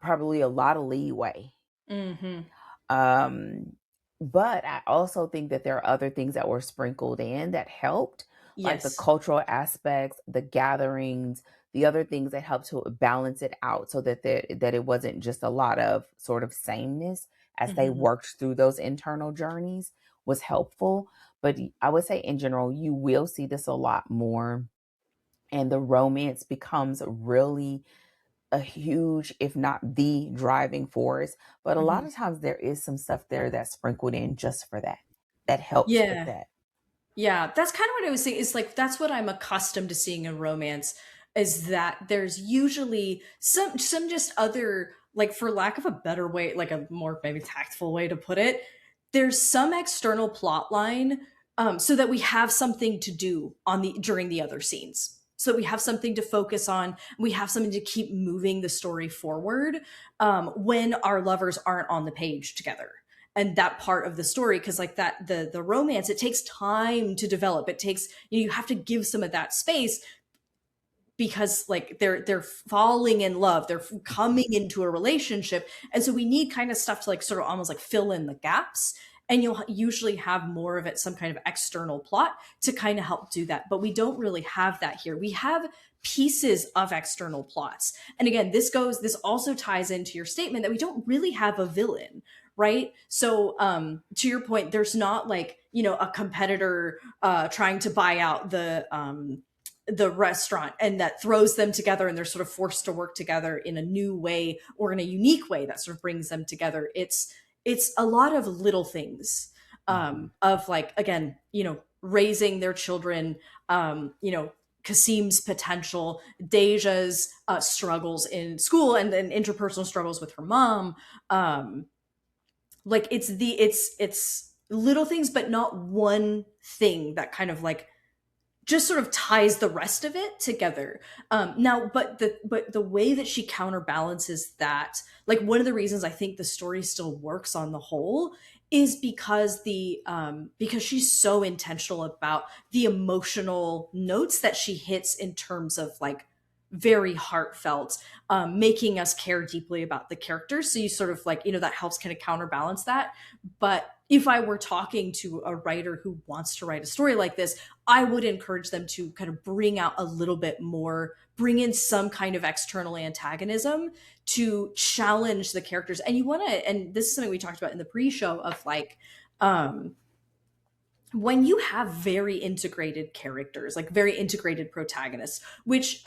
probably a lot of leeway. Hmm. Um, but I also think that there are other things that were sprinkled in that helped, like the Yes. cultural aspects, the gatherings, the other things that helped to balance it out so that that it wasn't just a lot of sort of sameness as they Hmm. worked through those internal journeys was helpful. But I would say in general, you will see this a lot more, and the romance becomes really a huge, if not the driving force. But a lot Hmm. of times there is some stuff there that's sprinkled in just for that, that helps with Yeah. that. Yeah, that's kind of what I was saying. Is like that's what I'm accustomed to seeing in romance is that there's usually some just other, like, for lack of a better way, like a more maybe tactful way to put it, there's some external plot line, so that we have something to do on the during the other scenes. So we have something to focus on. We have something to keep moving the story forward, when our lovers aren't on the page together, and that part of the story, because like that the romance, it takes time to develop. It takes, you have to give some of that space, because like they're falling in love, they're coming into a relationship, and so we need kind of stuff to like sort of almost like fill in the gaps, and you'll usually have more of it, some kind of external plot to kind of help do that. But we don't really have that here. We have pieces of external plots, and again, this also ties into your statement that we don't really have a villain, right? So to your point, there's not like, a competitor trying to buy out the restaurant, and that throws them together, and they're sort of forced to work together in a new way or in a unique way that sort of brings them together. It's a lot of little things, Mhm. of like, again, raising their children, Kasim's potential, Deja's struggles in school, and then interpersonal struggles with her mom. Like it's little things, but not one thing that kind of like just sort of ties the rest of it together. Now, but the way that she counterbalances that, like, one of the reasons I think the story still works on the whole is because because she's so intentional about the emotional notes that she hits in terms of like very heartfelt, making us care deeply about the characters. So you sort of like, that helps kind of counterbalance that. But if I were talking to a writer who wants to write a story like this, I would encourage them to kind of bring out a little bit more, bring in some kind of external antagonism to challenge the characters. And you want to, and this is something we talked about in the pre-show of like, um, when you have very integrated characters, like very integrated protagonists, which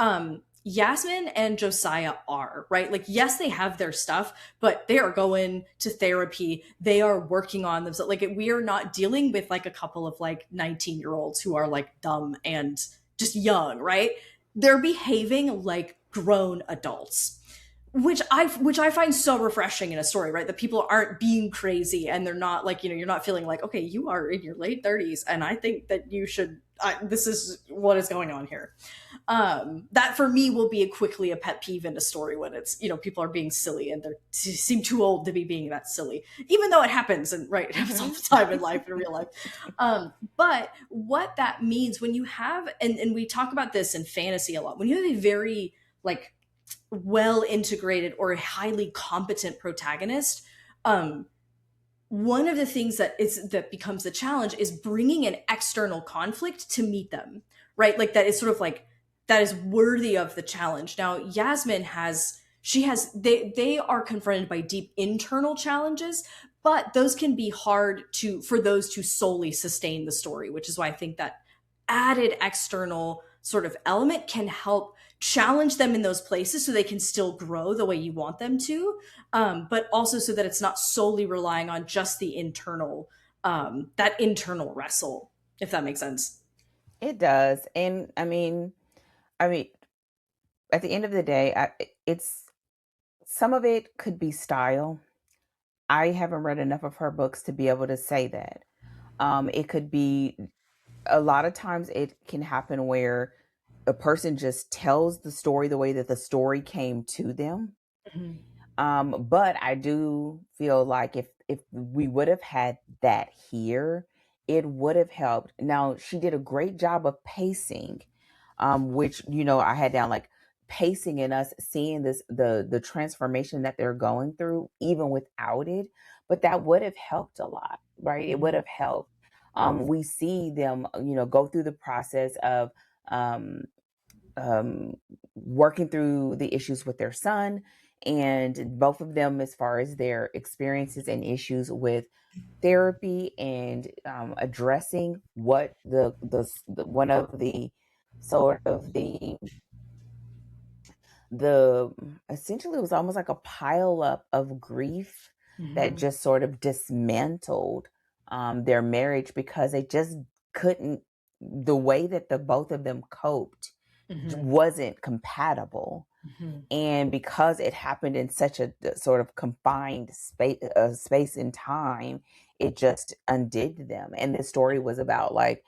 Yasmin and Josiah are, right? Like, yes, they have their stuff, but they are going to therapy. They are working on themselves. Like, we are not dealing with like a couple of like 19-year-olds who are like dumb and just young, right? They're behaving like grown adults, which I find so refreshing in a story, right? That people aren't being crazy, and they're not like, you're not feeling like, okay, you are in your late 30s and I think that you should, this is what is going on here. That for me will be quickly a pet peeve in a story when it's, people are being silly and they seem too old to be being that silly, even though it happens, and right, it happens all Mhm. the time in life, in real life. But what that means when you have, and we talk about this in fantasy a lot, when you have a very like well integrated or a highly competent protagonist, um one of the things that becomes the challenge is bringing an external conflict to meet them, right? Like, that is sort of like, that is worthy of the challenge. Now Yasmin has, she has, they are confronted by deep internal challenges, but those can be hard to, for those to solely sustain the story, which is why I think that added external sort of element can help challenge them in those places so they can still grow the way you want them to, but also so that it's not solely relying on just the internal, that internal wrestle, if that makes sense. It does. And I mean, at the end of the day, it's some of it could be style. I haven't read enough of her books to be able to say that. It could be a lot of times it can happen where a person just tells the story the way that the story came to them. Mhm. But I do feel like if we would have had that here, it would have helped. Now she did a great job of pacing, which I had down like pacing and us seeing this the transformation that they're going through even without it. But that would have helped a lot, right? It would Mhm. have helped. We see them, go through the process of um, um, working through the issues with their son, and both of them, as far as their experiences and issues with therapy and addressing what the one of the sort of the essentially it was almost like a pile up of grief that Mhm. just sort of dismantled their marriage because they just couldn't the way that the both of them coped Mhm. wasn't compatible, Mhm. and because it happened in such a sort of confined space and time, it just undid them. And the story was about like,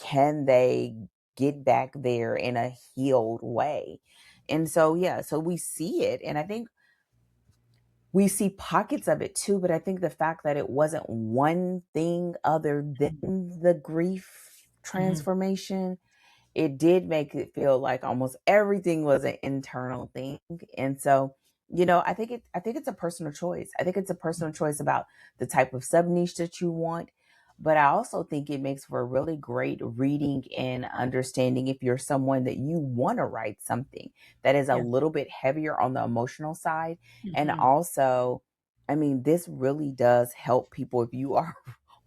can they get back there in a healed way? And so yeah, so we see it, and I think we see pockets of it too, but I think the fact that it wasn't one thing other than the grief Mhm. transformation, it did make it feel like almost everything was an internal thing. And so, I think it's a personal choice. I think it's a personal choice about the type of sub niche that you want. But I also think it makes for a really great reading and understanding if you're someone that you want to write something that is a Yeah. little bit heavier on the emotional side. And Mhm. also, I mean, this really does help people if you are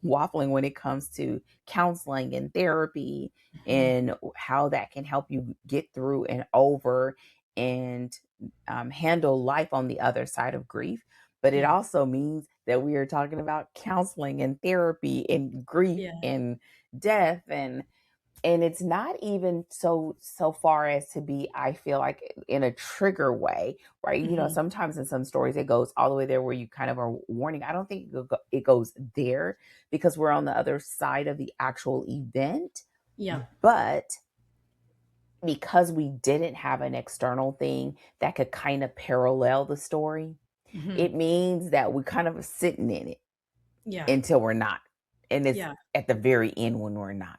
waffling when it comes to counseling and therapy, Mhm. and how that can help you get through and over and handle life on the other side of grief. But it Yeah. also means that we are talking about counseling and therapy and grief Yeah. and death, and it's not even so far as to be, I feel like, in a trigger way, right? Mhm. Sometimes in some stories it goes all the way there where you kind of are warning. I don't think it goes there because we're on the other side of the actual event. Yeah. But because we didn't have an external thing that could kind of parallel the story, Mhm. it means that we kind of are sitting in it Yeah. until we're not. And it's Yeah. at the very end when we're not.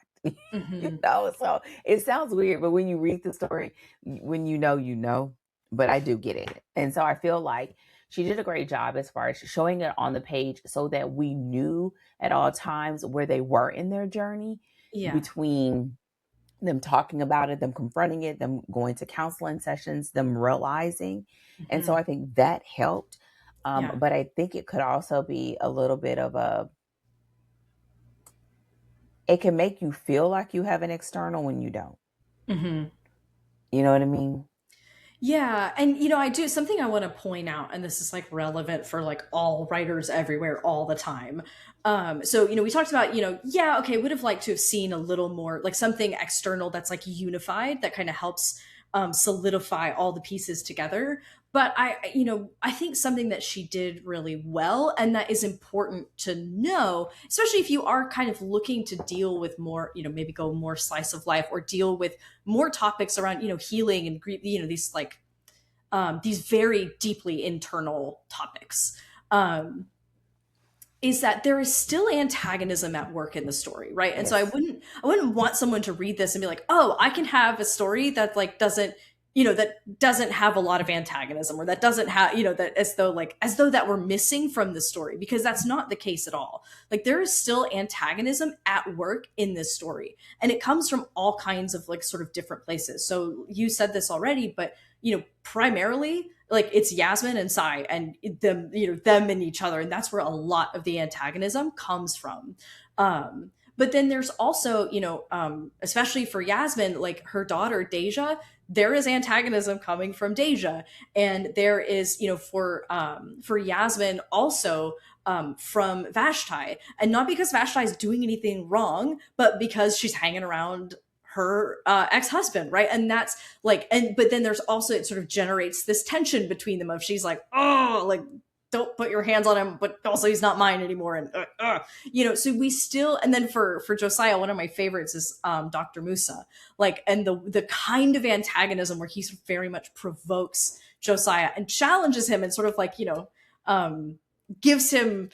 Mhm. So it sounds weird, but when you read the story, when you know, but I do get it. And so I feel like she did a great job as far as showing it on the page so that we knew at all times where they were in their journey Yeah. between them talking about it, them confronting it, them going to counseling sessions, them realizing. And so Mhm. I think that helped. Yeah. But I think it could also be a little bit of it can make you feel like you have an external when you don't. Mhm. You know what I mean? Yeah, and I do something I want to point out, and this is like relevant for like all writers everywhere all the time. So we talked about, yeah, okay, would have liked to have seen a little more like something external that's like unified that kind of helps solidify all the pieces together. But I think something that she did really well, and that is important to know, especially if you are kind of looking to deal with more, maybe go more slice of life or deal with more topics around healing and grief, these like these very deeply internal topics, is that there is still antagonism at work in the story, right? And so i Yes. wouldn't i wouldn't want someone to read this and be like, oh, I can have a story that like doesn't that doesn't have a lot of antagonism, or that doesn't have, that as though that we're missing from the story, because that's not the case at all. Like there is still antagonism at work in this story, and it comes from all kinds of like sort of different places. So you said this already, but primarily like it's Yasmin and Sai and them, them and each other, and that's where a lot of the antagonism comes from. But then there's also, especially for Yasmin, like her daughter Deja, there is antagonism coming from Deja, and there is, for Yasmin also, from Vashti, and not because Vashti is doing anything wrong, but because she's hanging around her ex-husband, right? And that's like, and but then there's also, it sort of generates this tension between them of, she's like, oh, like, don't put your hands on him, but also he's not mine anymore, and so we still, and then for Josiah, one of my favorites is Dr. Musa, like, and the kind of antagonism where he very much provokes Josiah and challenges him, and sort of like, um, gives him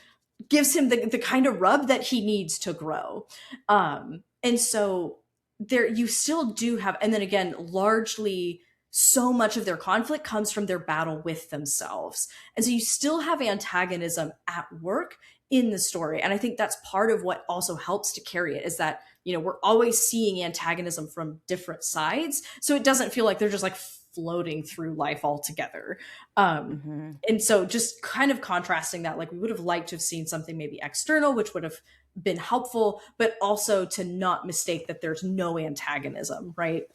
the kind of rub that he needs to grow. And so there, you still do have, and then again, largely, so much of their conflict comes from their battle with themselves. And so you still have antagonism at work in the story. And I think that's part of what also helps to carry it, is that, we're always seeing antagonism from different sides. So it doesn't feel like they're just like floating through life altogether. Um, Hmm. and so just kind of contrasting that, like, we would have liked to have seen something maybe external, which would have been helpful, but also to not mistake that there's no antagonism, right?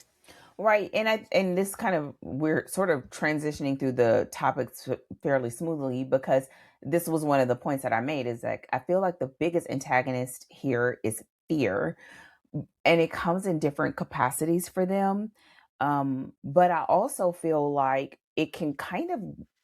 Right. And this kind of, we're sort of transitioning through the topics fairly smoothly, because this was one of the points that I made, is that I feel like the biggest antagonist here is fear, and it comes in different capacities for them. But I also feel like it can kind of,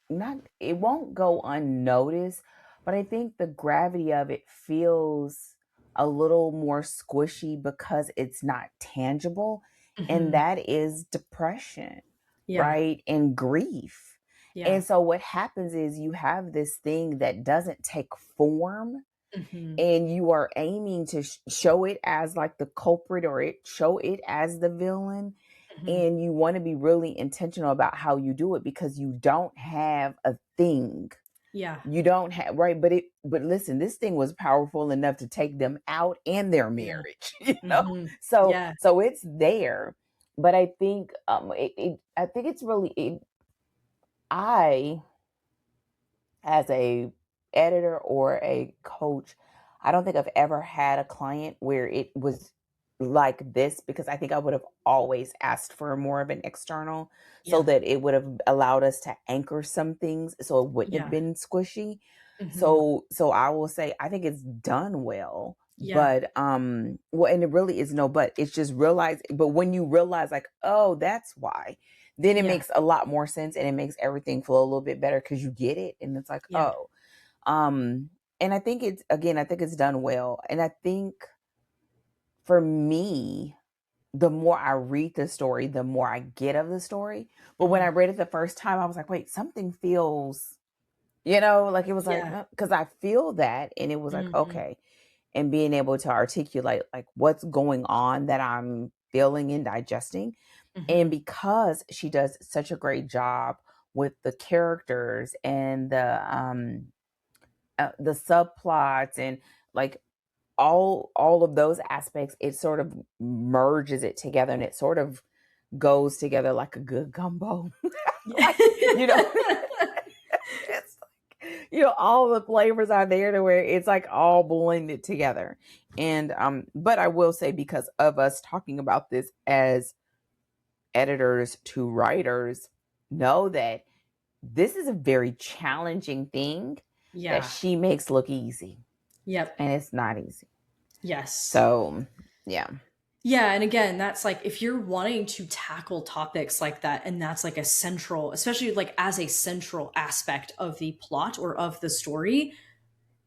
not, it won't go unnoticed, but I think the gravity of it feels a little more squishy because it's not tangible. And Hmm. that is depression, Yeah. right? And grief. Yeah. And so what happens is you have this thing that doesn't take form, Hmm. and you are aiming to show it as like the culprit, or show it as the villain, Hmm. and you want to be really intentional about how you do it, because you don't have a thing, Yeah. you don't have, right? But listen, this thing was powerful enough to take them out and their Yeah. marriage, Hmm. so Yeah. it's there. But I think I think it's really I, as a editor or a coach, I don't think I've ever had a client where it was like this, because I think I would have always asked for more of an external, so Yeah. that it would have allowed us to anchor some things, so it wouldn't have Yeah. been squishy. Hmm. So I will say I think it's done well. Yeah. But well, and it really is no but, it's just realize, but when you realize, like, oh, that's why, then it Yeah. makes a lot more sense, and it makes everything flow a little bit better, because you get it, and it's like, Yeah. oh. And I think it's, again, I think it's done well. And I think for me, the more I read the story, the more I get of the story. But when I Hmm. read it the first time, I was like, wait, something feels, like, it was like, Yeah. because I feel that. And it was like, Hmm. okay. And being able to articulate like what's going on that I'm feeling and digesting. And Hmm. because she does such a great job with the characters and the subplots, and like all of those aspects, it sort of merges it together, and it sort of goes together like a good gumbo. Like, you know it's like, all the flavors are there to where it's like all blended together. And but I will say, because of us talking about this as editors to writers, know that this is a very challenging thing that Yeah. she makes look easy, Yep. and it's not easy. Yes. So, yeah. Yeah, and again, that's like, if you're wanting to tackle topics like that, and that's like a central, especially like as a central aspect of the plot or of the story,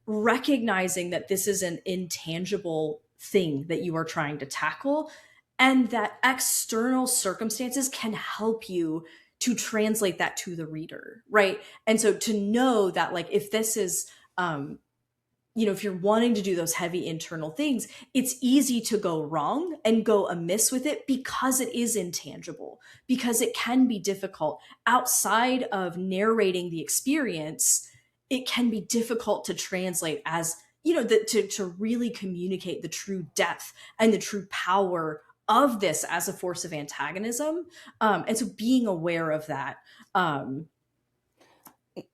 recognizing that this is an intangible thing that you are trying to tackle, and that external circumstances can help you to translate that to the reader, right? And so to know that, like, if this is, if you're wanting to do those heavy internal things, it's easy to go wrong and go amiss with it, because it is intangible, because it can be difficult outside of narrating the experience. It can be difficult to translate as, to really communicate the true depth and the true power of this as a force of antagonism. And so being aware of that. Um,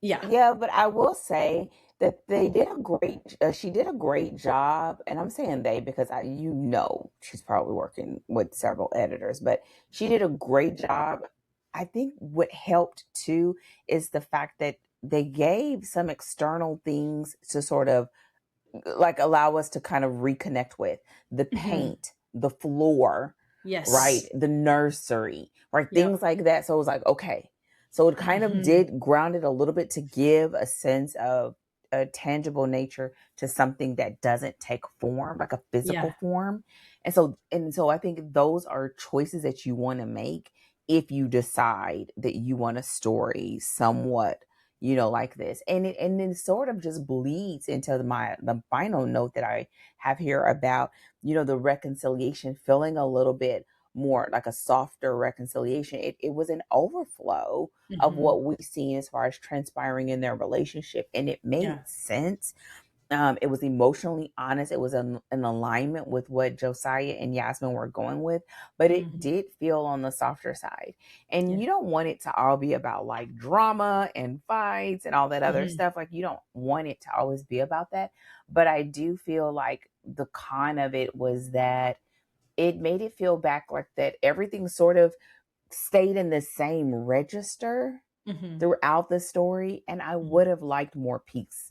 yeah. Yeah, but I will say that they did a great she did a great job, and I'm saying they because she's probably working with several editors, but she did a great job. I think what helped too is the fact that they gave some external things to sort of like allow us to kind of reconnect with the Hmm. paint, the floor, right? Yes. The nursery, right? Things Yep. like that. So it was like, okay. So it kind of Hmm. did ground it a little bit to give a sense of a tangible nature to something that doesn't take form, like a physical Yeah. form. And so I think those are choices that you want to make if you decide that you want a story somewhat like this. And then sort of just bleeds into the final note that I have here about the reconciliation feeling a little bit more like a softer reconciliation. It was an overflow of Hmm. what we've seen as far as transpiring in their relationship, and it made Yeah. sense. It was emotionally honest. It was an alignment with what Josiah and Yasmin were going with, but it Hmm. did feel on the softer side. And Yeah. you don't want it to all be about like drama and fights and all that other Hmm. stuff. Like, you don't want it to always be about that. But I do feel like the con of it was that it made it feel back like that everything sort of stayed in the same register Hmm. throughout the story. And I Hmm. would have liked more peace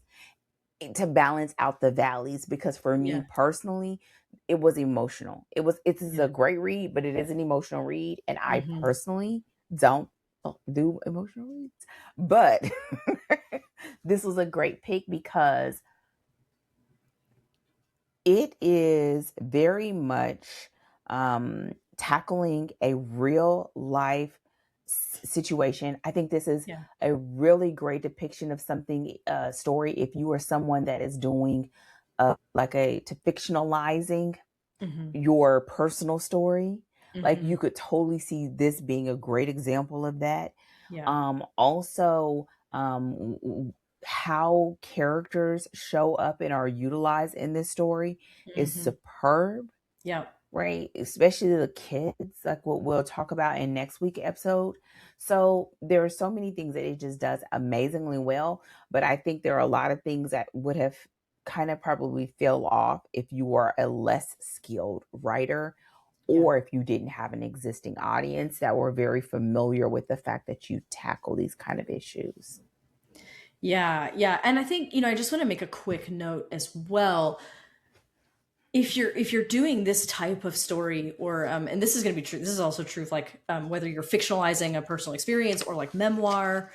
to balance out the valleys, because for me Yeah. personally it was emotional. It is Yeah. a great read, but it is an emotional read, and I Hmm. personally don't do emotional reads. But this was a great pick because it is very much tackling a real life situation. I think this is Yeah. a really great depiction of something story. If you are someone that is doing like a to fictionalizing Hmm. your personal story, like Hmm. you could totally see this being a great example of that. Yeah. Also, how characters show up and are utilized in this story is Hmm. superb, Yeah. right? Especially the kids, like what we'll talk about in next week episode. So there are so many things that it just does amazingly well, but I think there are a lot of things that would have kind of probably fell off if you were a less skilled writer, Yeah. or if you didn't have an existing audience that were very familiar with the fact that you tackle these kind of issues. Yeah. Yeah. And I think, I just want to make a quick note as well. If you're doing this type of story, or and this is going to be true, this is also true, like whether you're fictionalizing a personal experience or like memoir,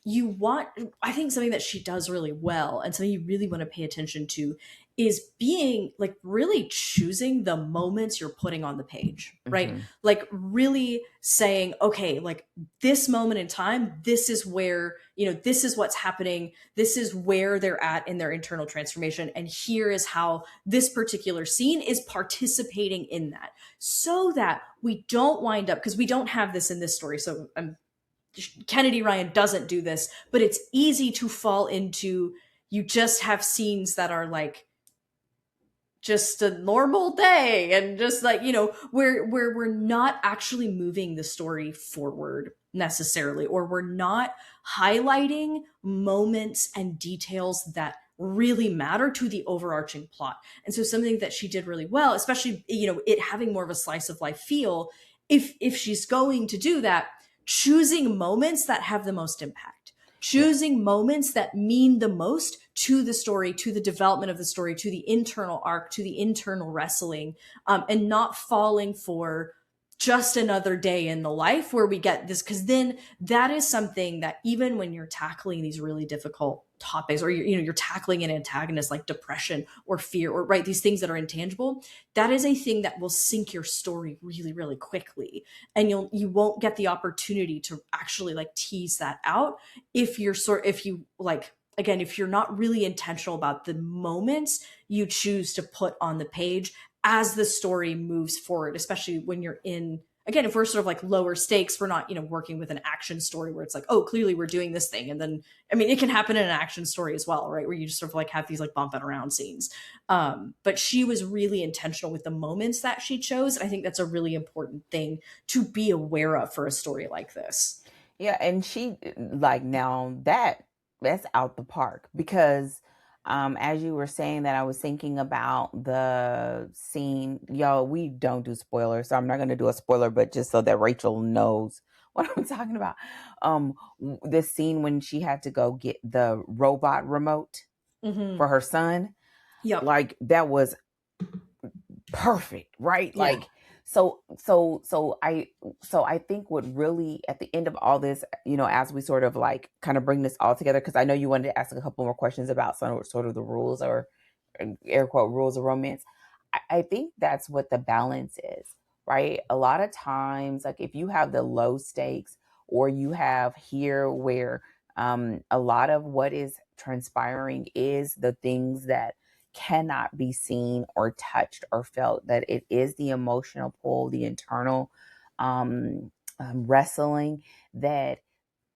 you want, I think something that she does really well and something you really want to pay attention to is being like really choosing the moments you're putting on the page, right? Mm-hmm. Like really saying, okay, like this moment in time, this is where, this is what's happening, this is where they're at in their internal transformation, and here is how this particular scene is participating in that, so that we don't wind up, because we don't have this in this story, so Kennedy Ryan doesn't do this, but it's easy to fall into, you just have scenes that are like just a normal day, and just like, where we're not actually moving the story forward necessarily, or we're not highlighting moments and details that really matter to the overarching plot. And so something that she did really well, especially, it having more of a slice of life feel, if she's going to do that, choosing moments that have the most impact, Yeah. choosing moments that mean the most to the story, to the development of the story, to the internal arc, to the internal wrestling, and not falling for just another day in the life where we get this. Because then that is something that, even when you're tackling these really difficult topics, or you're tackling an antagonist like depression or fear, or right, these things that are intangible, that is a thing that will sink your story really, really quickly, and you won't get the opportunity to actually like tease that out if you like, again, if you're not really intentional about the moments you choose to put on the page as the story moves forward, especially when you're in, again, if we're sort of like lower stakes, we're not, working with an action story where it's like, oh, clearly we're doing this thing. And then, I mean, it can happen in an action story as well, right? Where you just sort of like have these like bumping around scenes. But she was really intentional with the moments that she chose. And I think that's a really important thing to be aware of for a story like this. Yeah, and she like now that that's out the park because as you were saying that, I was thinking about the scene. Yo, we don't do spoilers, so I'm not going to do a spoiler, but just so that Rachel knows what I'm talking about. This scene when she had to go get the robot remote Mm-hmm. for her son, Yep. like that was perfect, right? Yeah. Like so I think what really at the end of all this, as we sort of like kind of bring this all together, because I know you wanted to ask a couple more questions about some sort of the rules or air quote rules of romance. I think that's what the balance is, right? A lot of times, like if you have the low stakes, or you have here where a lot of what is transpiring is the things that cannot be seen or touched or felt, that it is the emotional pull, the internal wrestling, that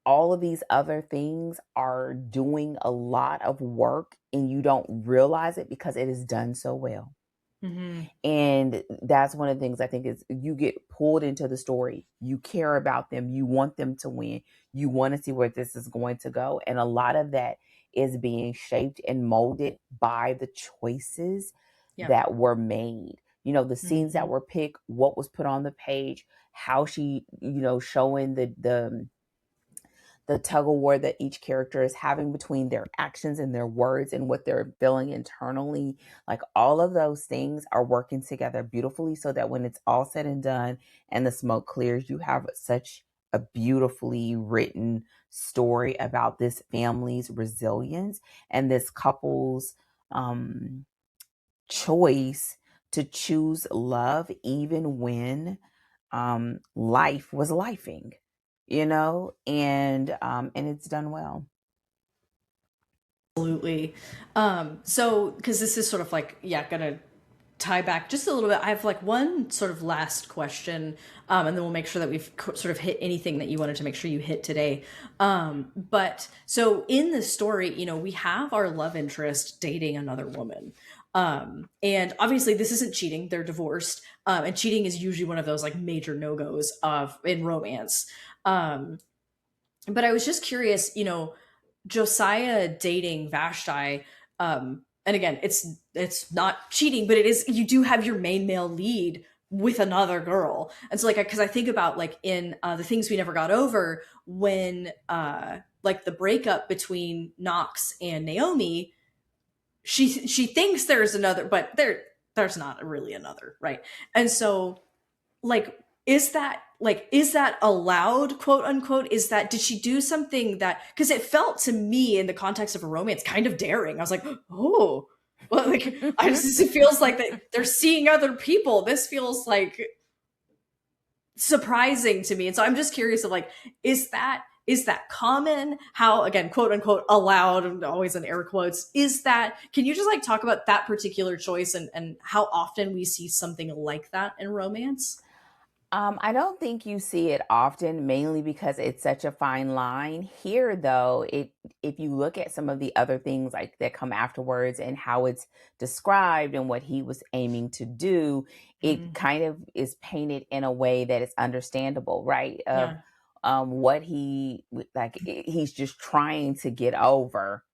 all of these other things are doing a lot of work and you don't realize it because it is done so well. Mm-hmm. And that's one of the things I think is you get pulled into the story. You care about them. You want them to win. You want to see where this is going to go. And a lot of that is being shaped and molded by the choices Yep. that were made. The scenes Mm-hmm. that were picked, what was put on the page, how she, showing the tug of war that each character is having between their actions and their words and what they're feeling internally. Like all of those things are working together beautifully so that when it's all said and done and the smoke clears, you have such a beautifully written story about this family's resilience and this couple's choice to choose love even when life was lifing, and it's done well. Absolutely. So because this is sort of like, yeah, gonna tie back just a little bit. I have like one sort of last question, and then we'll make sure that we've sort of hit anything that you wanted to make sure you hit today. But so in the story, we have our love interest dating another woman. And obviously this isn't cheating, they're divorced. And cheating is usually one of those like major no-goes of in romance. Um, but I was just curious, Josiah dating Vashti, and again, it's not cheating, but it is, you do have your main male lead with another girl. And so like because I think about like in the things we never got over, when like the breakup between Knox and Naomi, she thinks there's another, but there's not really another, right? And so like is that allowed, quote unquote? Is that, did she do something that, because it felt to me in the context of a romance kind of daring. I was like, oh, well, like I just, it feels like that they're seeing other people. This feels like surprising to me. And so I'm just curious of like, is that common? How, again, quote unquote allowed, and always in air quotes, is that, can you just like talk about that particular choice and how often we see something like that in romance? I don't think you see it often, mainly because it's such a fine line. Here, though, if you look at some of the other things like that come afterwards and how it's described and what he was aiming to do, it Mhm. kind of is painted in a way that is understandable, right? Of Yeah. what he's just trying to get over,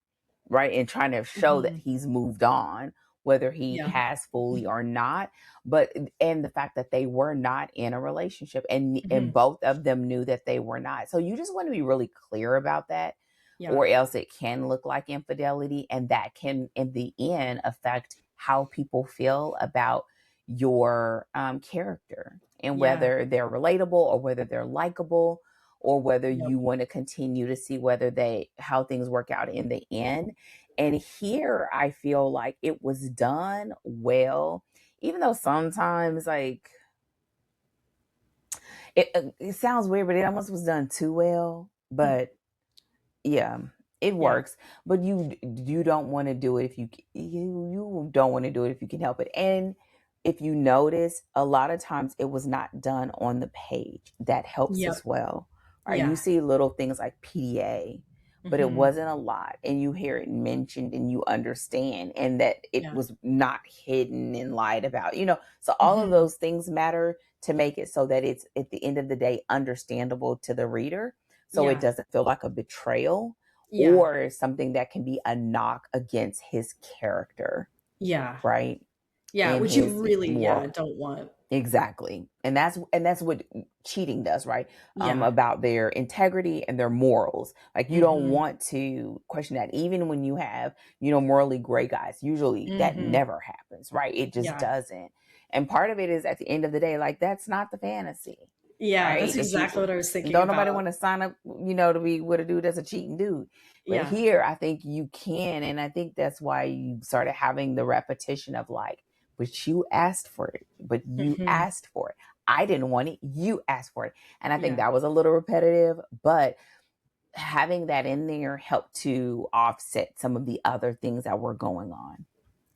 right? And trying to show that Mhm. he's moved on, whether he Yeah. has fully or not. But and the fact that they were not in a relationship, and Mhm. both of them knew that they were not. So you just want to be really clear about that, Yeah. or else it can look like infidelity, and that can in the end affect how people feel about your character, and Yeah. whether they're relatable or whether they're likable, or whether Yep. you want to continue to see whether they how things work out in the end. And here I feel like it was done well, even though sometimes like it sounds weird, but it almost was done too well. But yeah, it Yeah. works. But you don't want to do it if you don't want to do it if you can help it. And if you notice, a lot of times it was not done on the page. That helps Yep. as well. Right? You Yeah. see little things like PDA, but it Mhm. wasn't a lot, and you hear it mentioned and you understand, and that it Yeah. was not hidden and lied about. So all of Mhm. those things matter to make it so that it's at the end of the day understandable to the reader, so it Yeah. doesn't feel like a betrayal Yeah. or something that can be a knock against his character, Yeah. right? Yeah. In Which you his really, yeah, moral. don't want. Exactly. And that's what cheating does, right? Yeah. About their integrity and their morals. Like, you don't Mm-hmm. want to question that. Even when you have, morally gray guys, usually that Mm-hmm. never happens, right? It just Yeah. doesn't. And part of it is, at the end of the day, like, that's not the fantasy, Yeah. That's right? That exactly you what I was thinking don't nobody about. want to sign up, to be with a dude that's a cheating dude. But Yeah. here, I think you can, and I think that's why you started having the repetition of, like, but you asked for it, but you Mm-hmm. asked for it. I didn't want it. You asked for it. And I think Yeah. that was a little repetitive, but having that in there helped to offset some of the other things that were going on.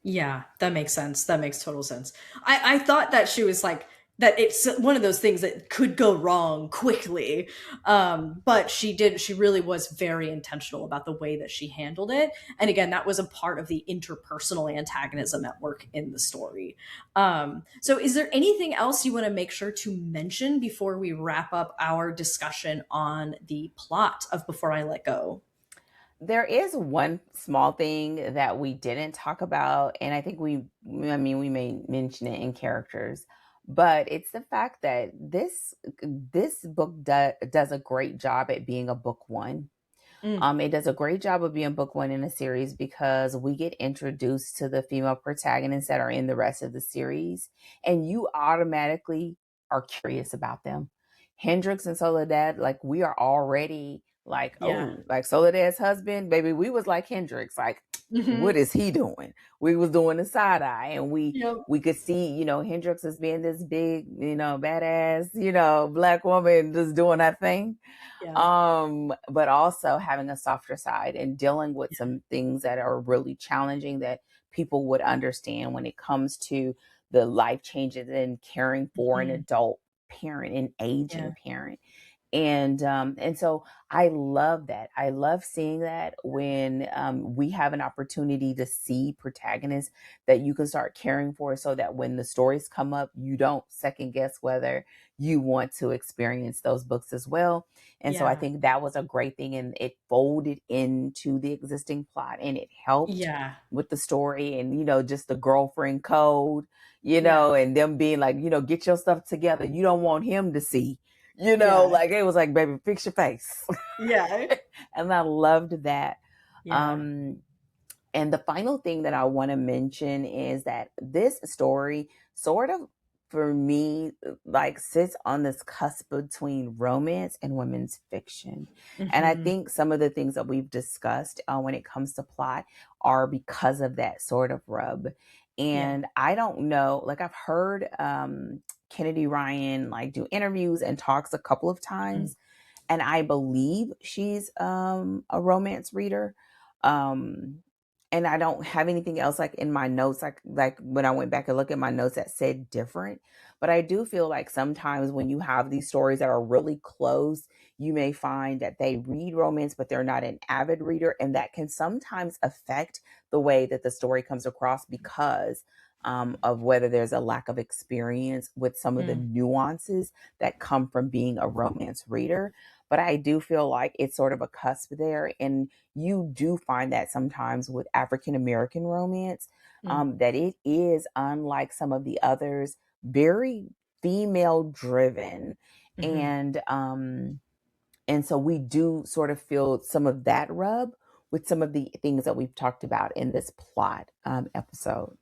Yeah, that makes sense. That makes total sense. I thought that she was like that it's one of those things that could go wrong quickly. But she really was very intentional about the way that she handled it. And again, that was a part of the interpersonal antagonism at work in the story. So is there anything else you want to make sure to mention before we wrap up our discussion on the plot of Before I Let Go? There is one small thing that we didn't talk about, and I think I mean, we may mention it in characters, but it's the fact that this book does a great job at being a book one. Mm, It does a great job of being book one in a series because we get introduced to the female protagonists that are in the rest of the series, and you automatically are curious about them. Hendrix and Soledad, like, we are already like, yeah. oh, like Soledad's husband, baby, we was like Hendrix, like, what Hmm. is he doing? We was doing the side eye, and we Yep. we could see, Hendrix as being this big, badass, black woman just doing that thing, Yeah. but also having a softer side and dealing with Yeah. some things that are really challenging that people would understand when it comes to the life changes and caring for an Mhm. adult parent, an Yeah. aging parent. And so I love that. I love seeing that when we have an opportunity to see protagonists that you can start caring for, so that when the stories come up, you don't second guess whether you want to experience those books as well. And so I Yeah. think that was a great thing, and it folded into the existing plot, and it helped Yeah. with the story, and just the girlfriend code, Yeah. and them being like, get your stuff together. You don't want him to see, Yeah. like, it was like, baby, fix your face. Yeah. And I loved that. Yeah. Um, and the final thing that I want to mention is that this story sort of, for me, like, sits on this cusp between romance and women's fiction. And I Mhm. think some of the things that we've discussed when it comes to plot are because of that sort of rub. Yeah. And I don't know, like, I've heard Kennedy Ryan, like, do interviews and talks a couple of Mhm. times, and I believe she's a romance reader. Um and I don't have anything else, like, in my notes, like when I went back and look at my notes, that said different. But I do feel like sometimes when you have these stories that are really close, you may find that they read romance, but they're not an avid reader, and that can sometimes affect the way that the story comes across because of whether there's a lack of experience with some of the Mm. nuances that come from being a romance reader. But I do feel like it's sort of a cusp there. And you do find that sometimes with African American romance, Mm. that it is, unlike some of the others, very female driven. Mhm. And so we do sort of feel some of that rub with some of the things that we've talked about in this plot episode.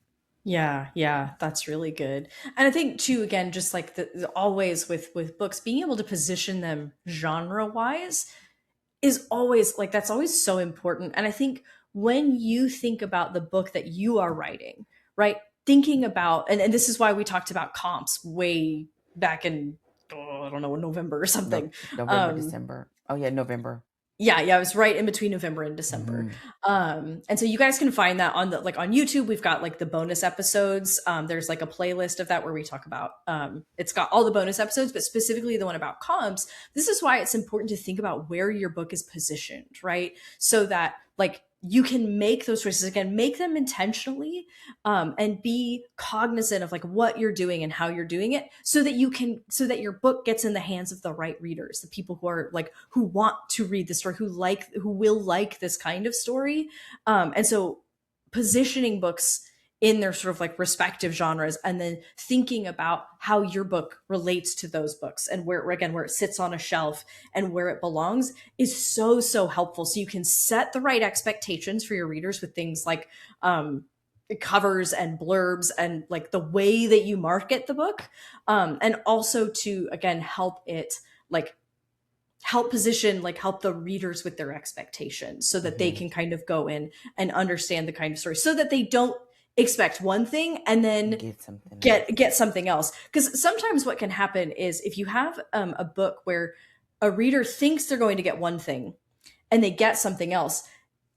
Yeah, yeah, that's really good. And I think too, again, just like always with books, being able to position them genre wise is always like that's always so important. And I think when you think about the book that you are writing, right? Thinking about and this is why we talked about comps way back in I don't know, November or No, something. November, Um December. Oh yeah, November. yeah, yeah, it was right in between November and December. Hmm. And so you guys can find that on the like on YouTube. We've got like the bonus episodes. There's like a playlist of that where we talk about it's got all the bonus episodes, but specifically the one about comps. This is why it's important to think about where your book is positioned, right? So that like you can make those choices again, make them intentionally, and be cognizant of like what you're doing and how you're doing it, so that you can, so that your book gets in the hands of the right readers, the people who are like, who want to read the story, who will like this kind of story. And so positioning books in their sort of like respective genres, and then thinking about how your book relates to those books, and where, again, where it sits on a shelf and where it belongs, is so, so helpful. So you can set the right expectations for your readers with things like covers and blurbs and like the way that you market the book, and also to, again, help it like help position, like help the readers with their expectations, so that they Mm-hmm. can kind of go in and understand the kind of story, so that they don't expect one thing and then Get something else. get something else. Because sometimes what can happen is, if you have a book where a reader thinks they're going to get one thing and they get something else,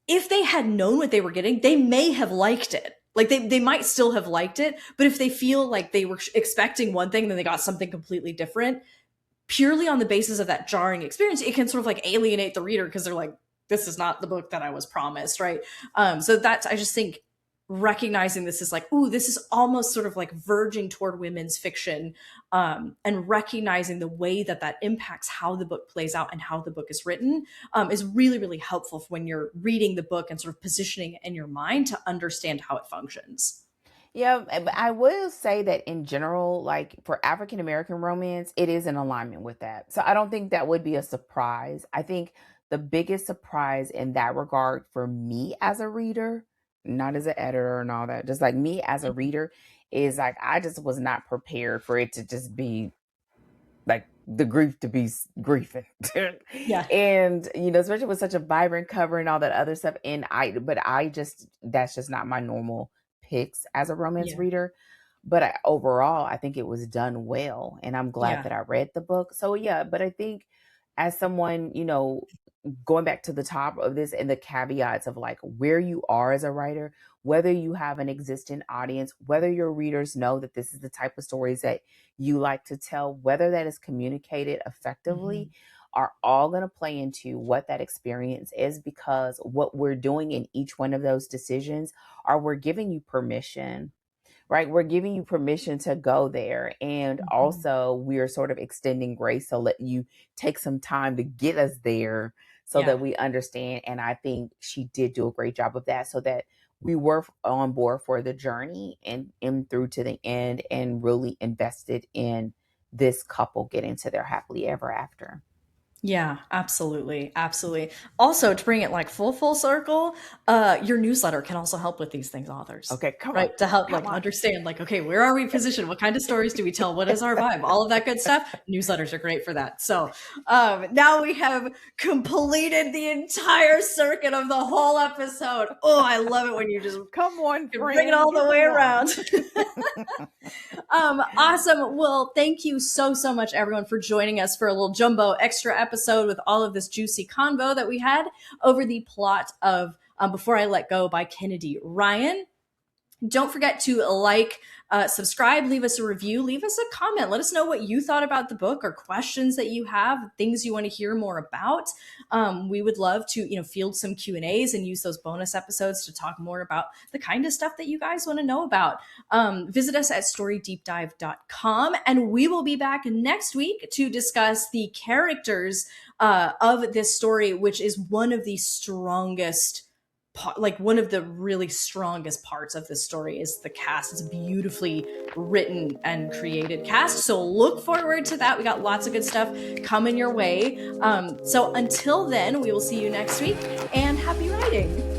if they had known what they were getting, they may have liked it. Like they might still have liked it, but if they feel like they were expecting one thing and then they got something completely different, purely on the basis of that jarring experience, it can sort of like alienate the reader, because they're like, this is not the book that I was promised, right? So that's, I just think, recognizing this is like, ooh, this is almost sort of like verging toward women's fiction, and recognizing the way that that impacts how the book plays out and how the book is written, is really, really helpful when you're reading the book and sort of positioning it in your mind to understand how it functions. Yeah, but I will say that in general, like for African American romance, it is in alignment with that. So I don't think that would be a surprise. I think the biggest surprise in that regard for me as a reader, not as an editor and all that, just like me as a reader, is like I just was not prepared for it to just be like the grief to be griefing. Yeah, And especially with such a vibrant cover and all that other stuff. And I just, that's just not my normal picks as a romance yeah, reader. But overall, I think it was done well, and I'm glad yeah. that I read the book. So yeah, but I think as someone, going back to the top of this and the caveats of like where you are as a writer, whether you have an existing audience, whether your readers know that this is the type of stories that you like to tell, whether that is communicated effectively, Mhm. are all going to play into what that experience is, because what we're doing in each one of those decisions are we're giving you permission, right? We're giving you permission to go there. And Mhm. also, we're sort of extending grace to let you take some time to get us there so that Yeah. we understand. And I think she did do a great job of that, so that we were on board for the journey and through to the end, and really invested in this couple getting to their happily ever after. Yeah, absolutely. Absolutely. Also, to bring it like full circle, your newsletter can also help with these things, authors, Okay, come on. right? To help Come like on. understand, like, okay, where are we positioned? What kind of stories do we tell? What is our vibe? All of that good stuff. Newsletters are great for that. So now we have completed the entire circuit of the whole episode. Oh, I love it when you just Come on, can bring it friend. all Give the me way more. around. Awesome. Well, thank you so much, everyone, for joining us for a little jumbo extra episode with all of this juicy convo that we had over the plot of Before I Let Go by Kennedy Ryan. Don't forget to like, subscribe, leave us a review, leave us a comment. Let us know what you thought about the book, or questions that you have, things you want to hear more about. We would love to, field some Q&As and use those bonus episodes to talk more about the kind of stuff that you guys want to know about. Visit us at storydeepdive.com, and we will be back next week to discuss the characters of this story, which is one of the strongest, like one of the really strongest parts of this story is the cast. It's a beautifully written and created cast, so look forward to that. We got lots of good stuff coming your way. So until then, we will see you next week, and happy writing.